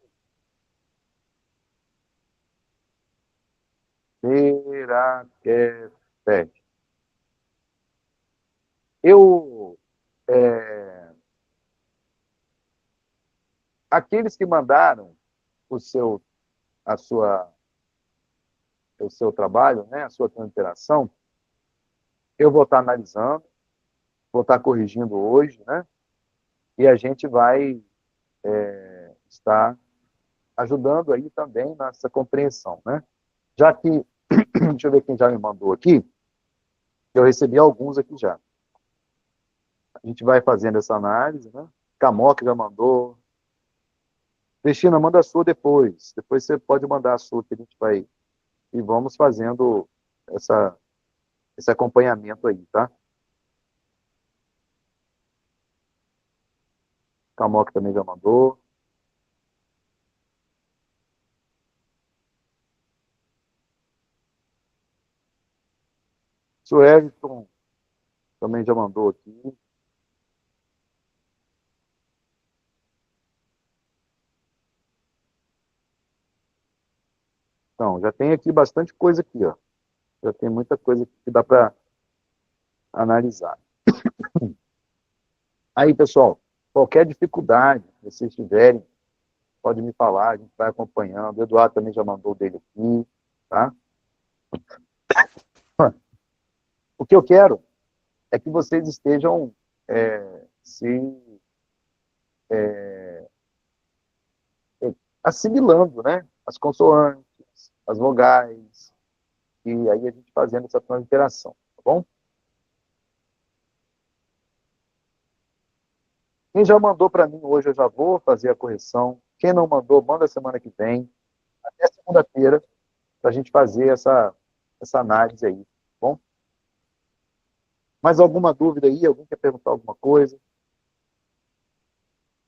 Merahefet. Aqueles que mandaram o seu a sua, o seu trabalho, né, a sua transliteração, eu vou estar analisando, vou estar corrigindo hoje, né, e a gente vai estar ajudando aí também nessa compreensão, né? Já que, deixa eu ver quem já me mandou aqui, eu recebi alguns aqui já. A gente vai fazendo essa análise, né? Camoca já mandou. Cristina, manda a sua depois. Depois você pode mandar a sua, que a gente vai... E vamos fazendo esse acompanhamento aí, tá? Camoca também já mandou. Suelton também já mandou aqui. Então, já tem aqui bastante coisa aqui, ó. Já tem muita coisa que dá para analisar. Aí, pessoal, qualquer dificuldade que vocês tiverem, pode me falar, a gente vai acompanhando. O Eduardo também já mandou o dele aqui, tá? O que eu quero é que vocês estejam assimilando, né? As consoantes, as vogais, e aí a gente fazendo essa transliteração, tá bom? Quem já mandou para mim hoje, eu já vou fazer a correção. Quem não mandou, manda semana que vem, até segunda-feira, para a gente fazer essa análise aí, tá bom? Mais alguma dúvida aí? Alguém quer perguntar alguma coisa?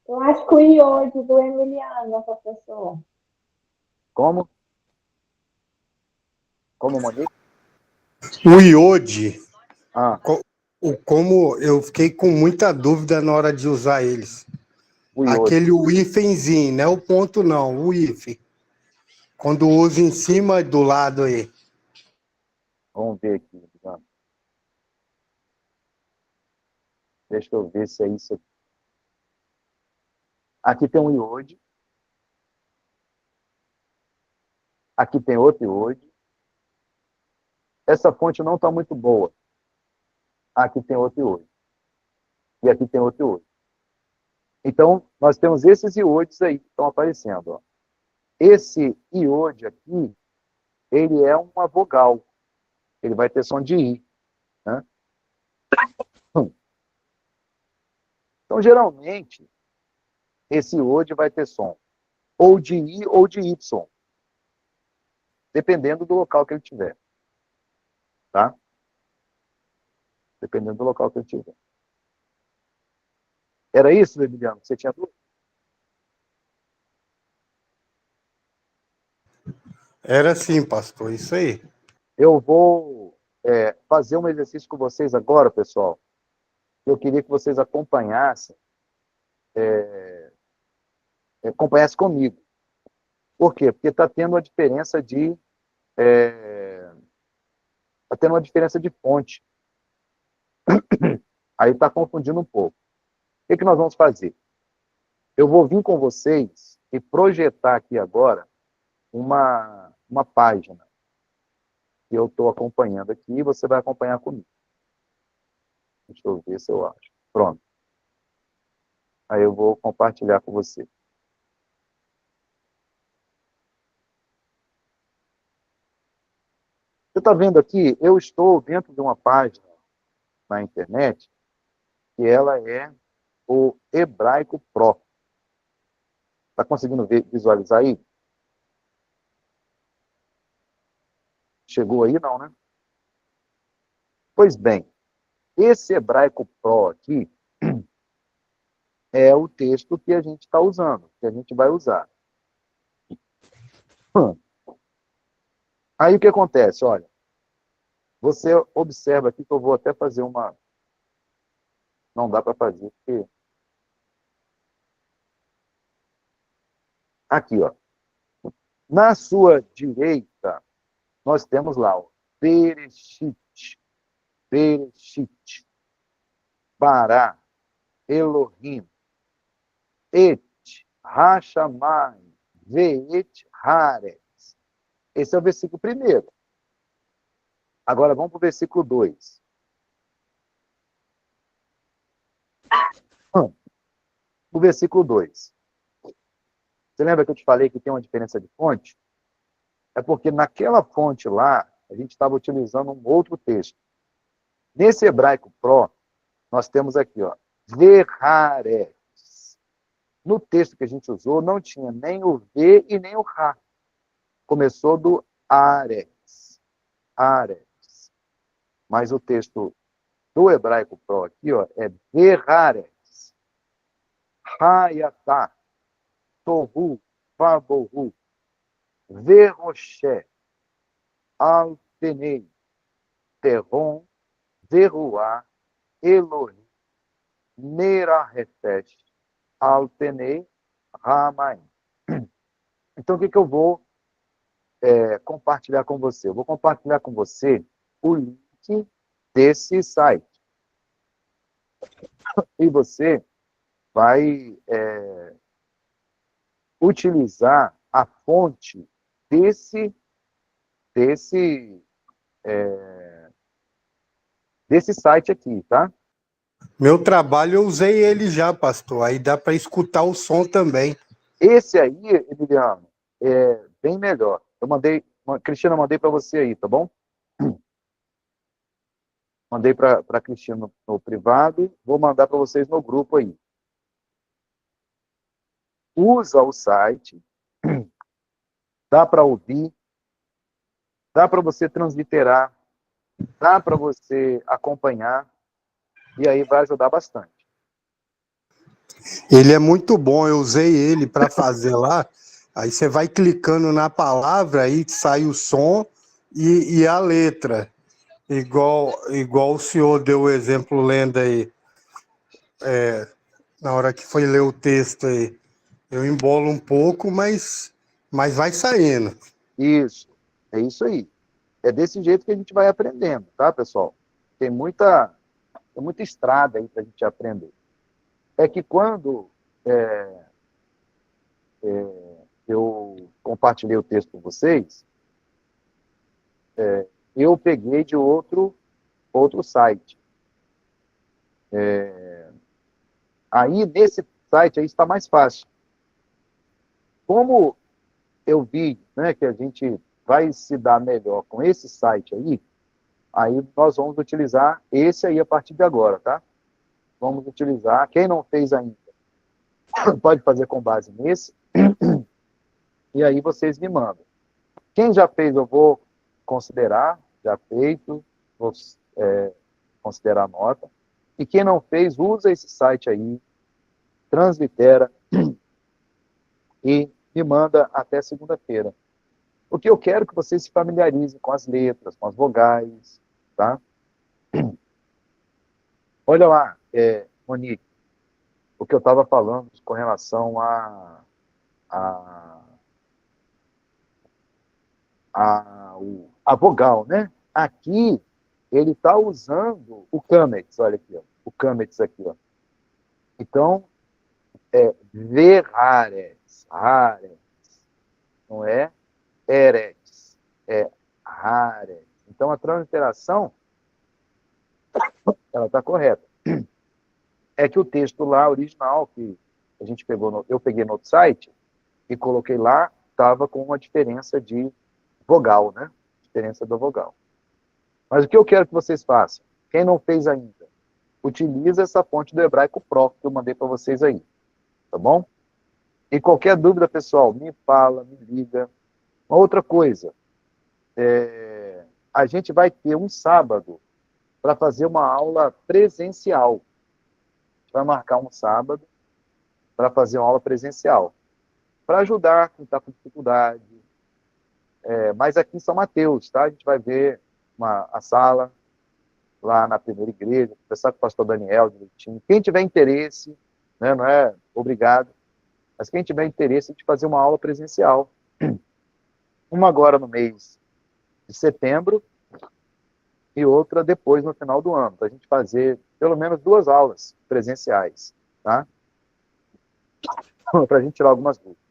Eu acho que o iode do Emiliano, professor. Como? Como, Monique? O iode, Ah, como eu fiquei com muita dúvida na hora de usar eles. o iode. Aquele hífenzinho, não é o ponto não, o hífen. Quando usa em cima e do lado aí. Vamos ver aqui. Então. Deixa eu ver se é isso aqui. Aqui tem um iode. Aqui tem outro iode. Essa fonte não está muito boa. Aqui tem outro iode. E aqui tem outro iode. Então, nós temos esses iodes aí que estão aparecendo. Ó. Esse iode aqui, ele é uma vogal. Ele vai ter som de I. Né? Então, geralmente, esse iode vai ter som ou de I ou de Y, dependendo do local que ele tiver. Tá? Dependendo do local que ele tiver. Era isso, Emiliano? Você tinha dúvida? Era sim, pastor, isso aí. Eu vou fazer um exercício com vocês agora, pessoal. Eu queria que vocês acompanhassem comigo. Por quê? Porque está tendo uma diferença de fonte. Aí está confundindo um pouco. O que nós vamos fazer? Eu vou vir com vocês e projetar aqui agora uma página que eu estou acompanhando aqui e você vai acompanhar comigo. Deixa eu ver se eu acho. Pronto. Aí eu vou compartilhar com você. Você está vendo aqui? Eu estou dentro de uma página na internet que ela é o Hebraico Pro. Está conseguindo visualizar aí? Chegou aí, não, né? Pois bem, esse Hebraico Pro aqui é o texto que a gente está usando, que a gente vai usar. Aí o que acontece? Olha, você observa aqui que eu vou até fazer uma... Não dá para fazer, porque... Aqui, ó. Na sua direita, nós temos lá, ó, Bereshit, Bará, Elohim, Et, Hashamai, Veet, Hare, Esse é o versículo 1. Agora vamos para o versículo 2. O versículo 2. Você lembra que eu te falei que tem uma diferença de fonte? É porque naquela fonte lá, a gente estava utilizando um outro texto. Nesse hebraico Pro, nós temos aqui, ó, Verhares. No texto que a gente usou, não tinha nem o V e nem o Ra. Começou do Ares. Ares. Mas o texto do hebraico Pro aqui, ó, é Verhares. Hayatá. Tohu. Vabohu. Verroché. Altenei. Terron. Veruá. Elohim. Nerahefesh. Altenei. Ramaim. Então, o que eu vou compartilhar com você? Eu vou compartilhar com você o link desse site. E você vai utilizar a fonte desse site aqui, tá? Meu trabalho eu usei ele já, pastor. Aí dá para escutar o som também. Esse aí, Emiliano, é bem melhor. Cristina, mandei para você aí, tá bom? Mandei para a Cristina no privado, vou mandar para vocês no grupo aí. Usa o site, dá para ouvir, dá para você transliterar, dá para você acompanhar, e aí vai ajudar bastante. Ele é muito bom, eu usei ele para fazer lá. Aí você vai clicando na palavra, aí sai o som e a letra. Igual o senhor deu o exemplo lendo aí. Na hora que foi ler o texto aí. Eu embolo um pouco, mas vai saindo. Isso, é isso aí. É desse jeito que a gente vai aprendendo, tá, pessoal? Tem muita estrada aí para a gente aprender. É que quando eu compartilhei o texto com vocês, eu peguei de outro site. Aí, nesse site, aí está mais fácil. Como eu vi, né, que a gente vai se dar melhor com esse site aí nós vamos utilizar esse aí a partir de agora, tá? Vamos utilizar. Quem não fez ainda, pode fazer com base nesse. E aí vocês me mandam. Quem já fez, eu vou considerar, já feito, vou considerar a nota. E quem não fez, usa esse site aí, translitera, e me manda até segunda-feira. Porque eu quero que vocês se familiarizem com as letras, com as vogais, tá? Olha lá, Monique, o que eu estava falando com relação a vogal, né? Aqui, ele está usando o Camex, olha aqui, ó, o Camex aqui, ó. Então, Verhares, Hares, não é Eres, é Hares. Então, a transliteração, ela está correta. É que o texto lá, original, que a gente pegou, eu peguei no outro site e coloquei lá, estava com uma diferença de vogal, né? Diferença da vogal. Mas o que eu quero que vocês façam? Quem não fez ainda, utiliza essa fonte do hebraico Pro que eu mandei para vocês aí, tá bom? E qualquer dúvida, pessoal, me fala, me liga. Uma outra coisa, a gente vai ter um sábado para fazer uma aula presencial. A gente vai marcar um sábado para fazer uma aula presencial, para ajudar quem está com dificuldade. Mas aqui em São Mateus, tá? A gente vai ver a sala lá na primeira igreja, conversar com o pastor Daniel direitinho. Quem tiver interesse, né, não é obrigado, mas quem tiver interesse de fazer uma aula presencial. Uma agora no mês de setembro e outra depois no final do ano, para a gente fazer pelo menos 2 aulas presenciais, tá? Para a gente tirar algumas dúvidas.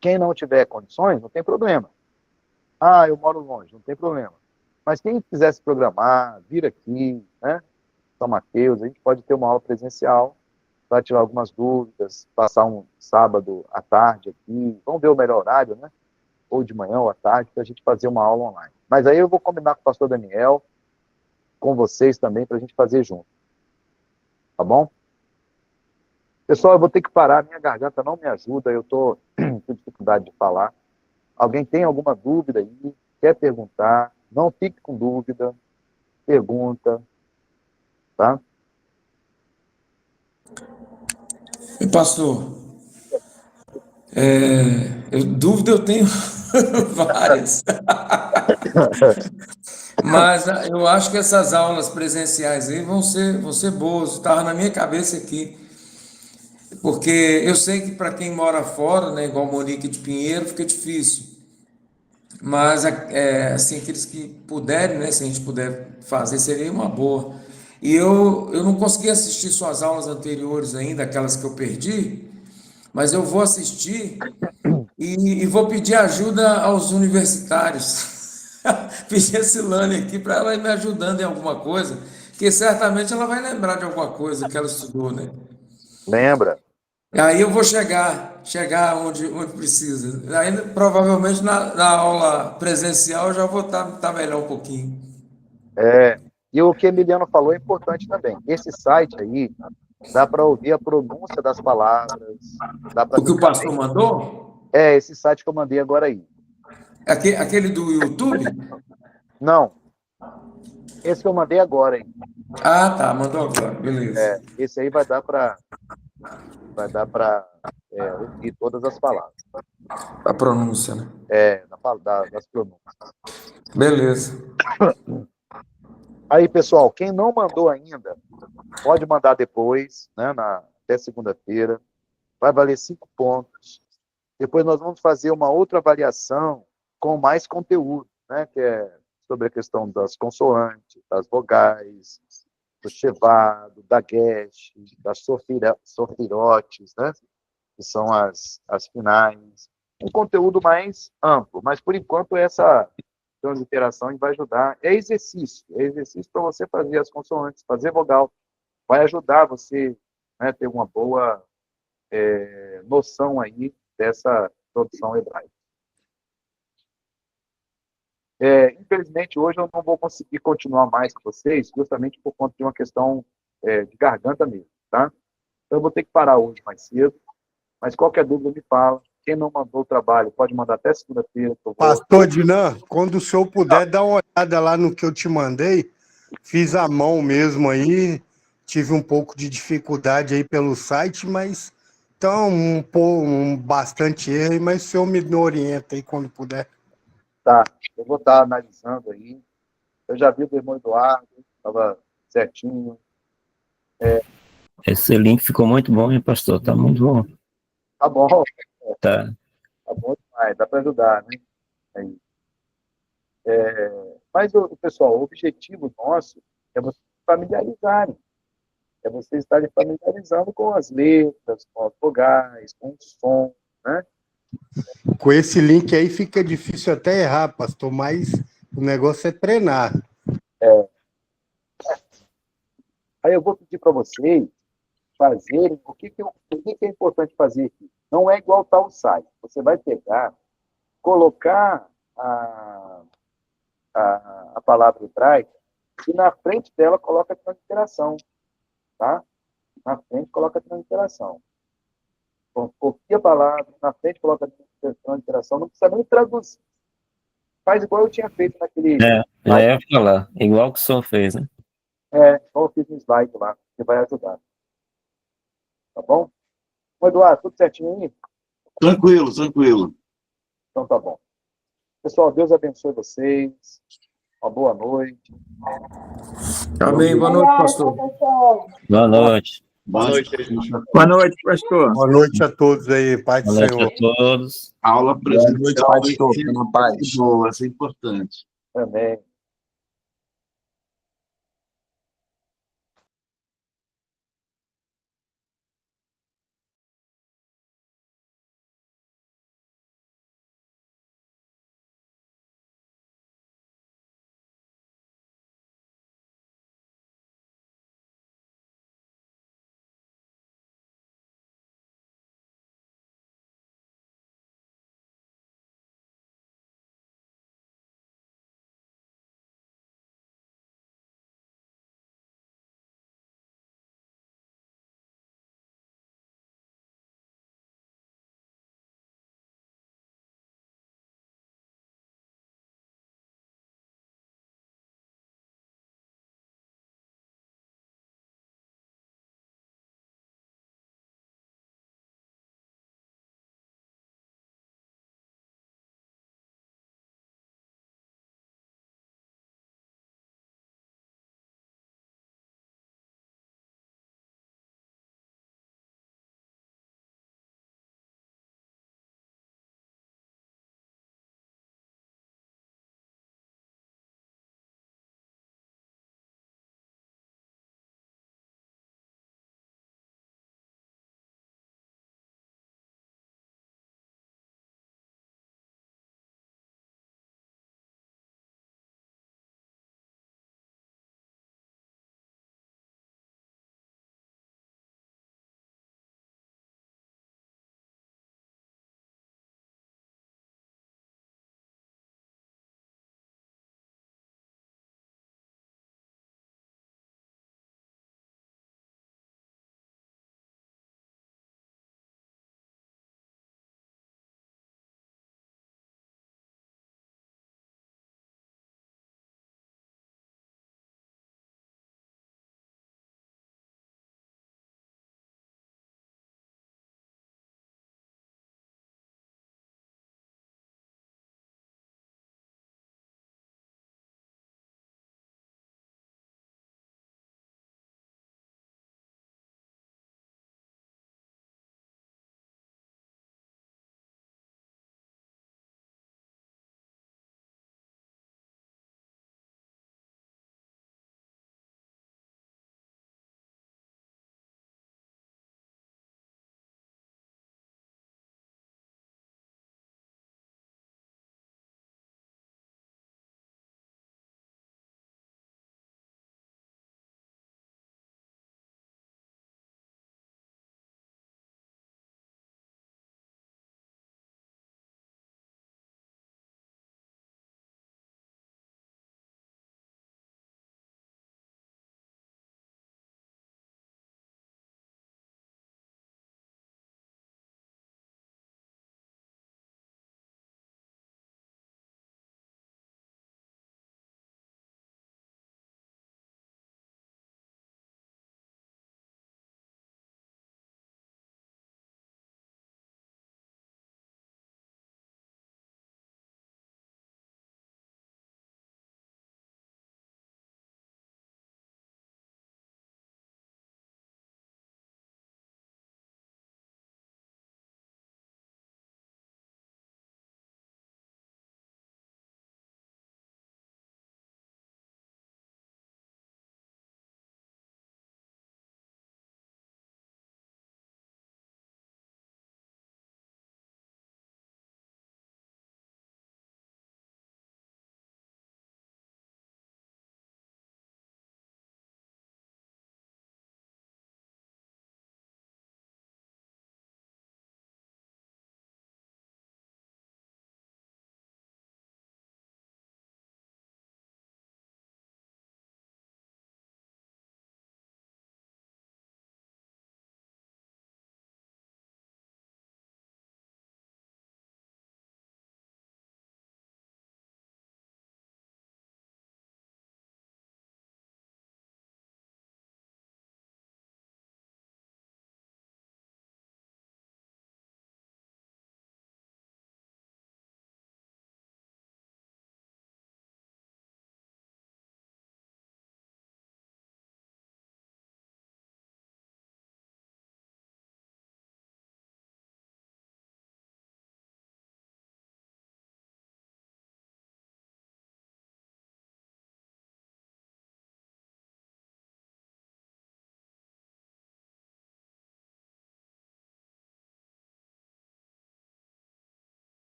Quem não tiver condições, não tem problema. Ah, eu moro longe, não tem problema. Mas quem quiser se programar, vir aqui, né? São Mateus, a gente pode ter uma aula presencial para tirar algumas dúvidas, passar um sábado à tarde aqui, vamos ver o melhor horário, né? Ou de manhã ou à tarde, para a gente fazer uma aula online. Mas aí eu vou combinar com o pastor Daniel, com vocês também, para a gente fazer junto. Tá bom? Pessoal, eu vou ter que parar, minha garganta não me ajuda, eu estou com dificuldade de falar. Alguém tem alguma dúvida aí? Quer perguntar? Não fique com dúvida. Pergunta. Tá? Pastor, dúvida eu tenho várias. Mas eu acho que essas aulas presenciais aí vão ser boas. Estava na minha cabeça aqui. Porque eu sei que para quem mora fora, né, igual Monique de Pinheiro, fica difícil. Mas, assim, aqueles que puderem, né, se a gente puder fazer, seria uma boa. E eu não consegui assistir suas aulas anteriores ainda, aquelas que eu perdi, mas eu vou assistir e vou pedir ajuda aos universitários. Pedir a Silane aqui para ela ir me ajudando em alguma coisa, que certamente ela vai lembrar de alguma coisa que ela estudou, né? Lembra? Aí eu vou chegar onde precisa. Aí, provavelmente, na aula presencial, eu já vou estar melhor um pouquinho. E o que a Emiliano falou é importante também. Esse site aí, dá para ouvir a pronúncia das palavras. O que o pastor mandou? Esse site que eu mandei agora aí. Aquele do YouTube? Não. Esse que eu mandei agora, hein? Ah, tá. Mandou agora. Beleza. Esse aí vai dar para ouvir todas as palavras. A pronúncia, né? Das pronúncias. Beleza. Aí, pessoal, quem não mandou ainda, pode mandar depois, né, até segunda-feira. Vai valer 5 pontos. Depois nós vamos fazer uma outra avaliação com mais conteúdo, né, que é sobre a questão das consoantes, das vogais, do chevado, da gueche, das sorfirotes, né, que são as finais. Um conteúdo mais amplo, mas por enquanto essa transliteração vai ajudar. É exercício para você fazer as consoantes, fazer vogal. Vai ajudar você, né, ter uma boa noção aí dessa produção hebraica. Infelizmente, hoje eu não vou conseguir continuar mais com vocês, justamente por conta de uma questão de garganta mesmo, tá? Então, eu vou ter que parar hoje mais cedo, mas qualquer dúvida me fala. Quem não mandou o trabalho, pode mandar até segunda-feira. Pastor Dinan, quando o senhor puder, dá uma olhada lá no que eu te mandei. Fiz à mão mesmo aí, tive um pouco de dificuldade aí pelo site, mas então bastante erro, mas o senhor me orienta aí quando puder. Tá, eu vou estar analisando aí. Eu já vi o irmão Eduardo, estava certinho. Esse link ficou muito bom, hein, pastor? Tá muito bom. Tá bom. Tá. Tá bom demais, dá para ajudar, né? Aí. Mas, pessoal, o objetivo nosso é vocês se familiarizarem. É vocês estarem familiarizando com as letras, com as vogais, com o som, né? Com esse link aí fica difícil até errar, pastor, mas o negócio é treinar. Aí eu vou pedir para vocês fazerem o que é importante fazer aqui. Não é igual tá o site. Você vai pegar, colocar a palavra hebraica e na frente dela coloca a transliteração, tá? Na frente coloca a transliteração. Então, copia a palavra, na frente coloca a transliteração, não precisa nem traduzir. Faz igual eu tinha feito naquele... Já ia falar, igual que o senhor fez, né? Igual eu fiz no slide lá, que vai ajudar. Tá bom? Ô, Eduardo, tudo certinho aí? Tranquilo, tranquilo. Então tá bom. Pessoal, Deus abençoe vocês. Uma boa noite. Amém. Boa noite, pastor. Boa noite. Boa noite. Boa noite, pastor. Boa noite a todos aí, Pai do Boa noite Senhor. a todos. Aula presencial. Boa noite, pastor. Na paz. Boa, isso é importante. Amém.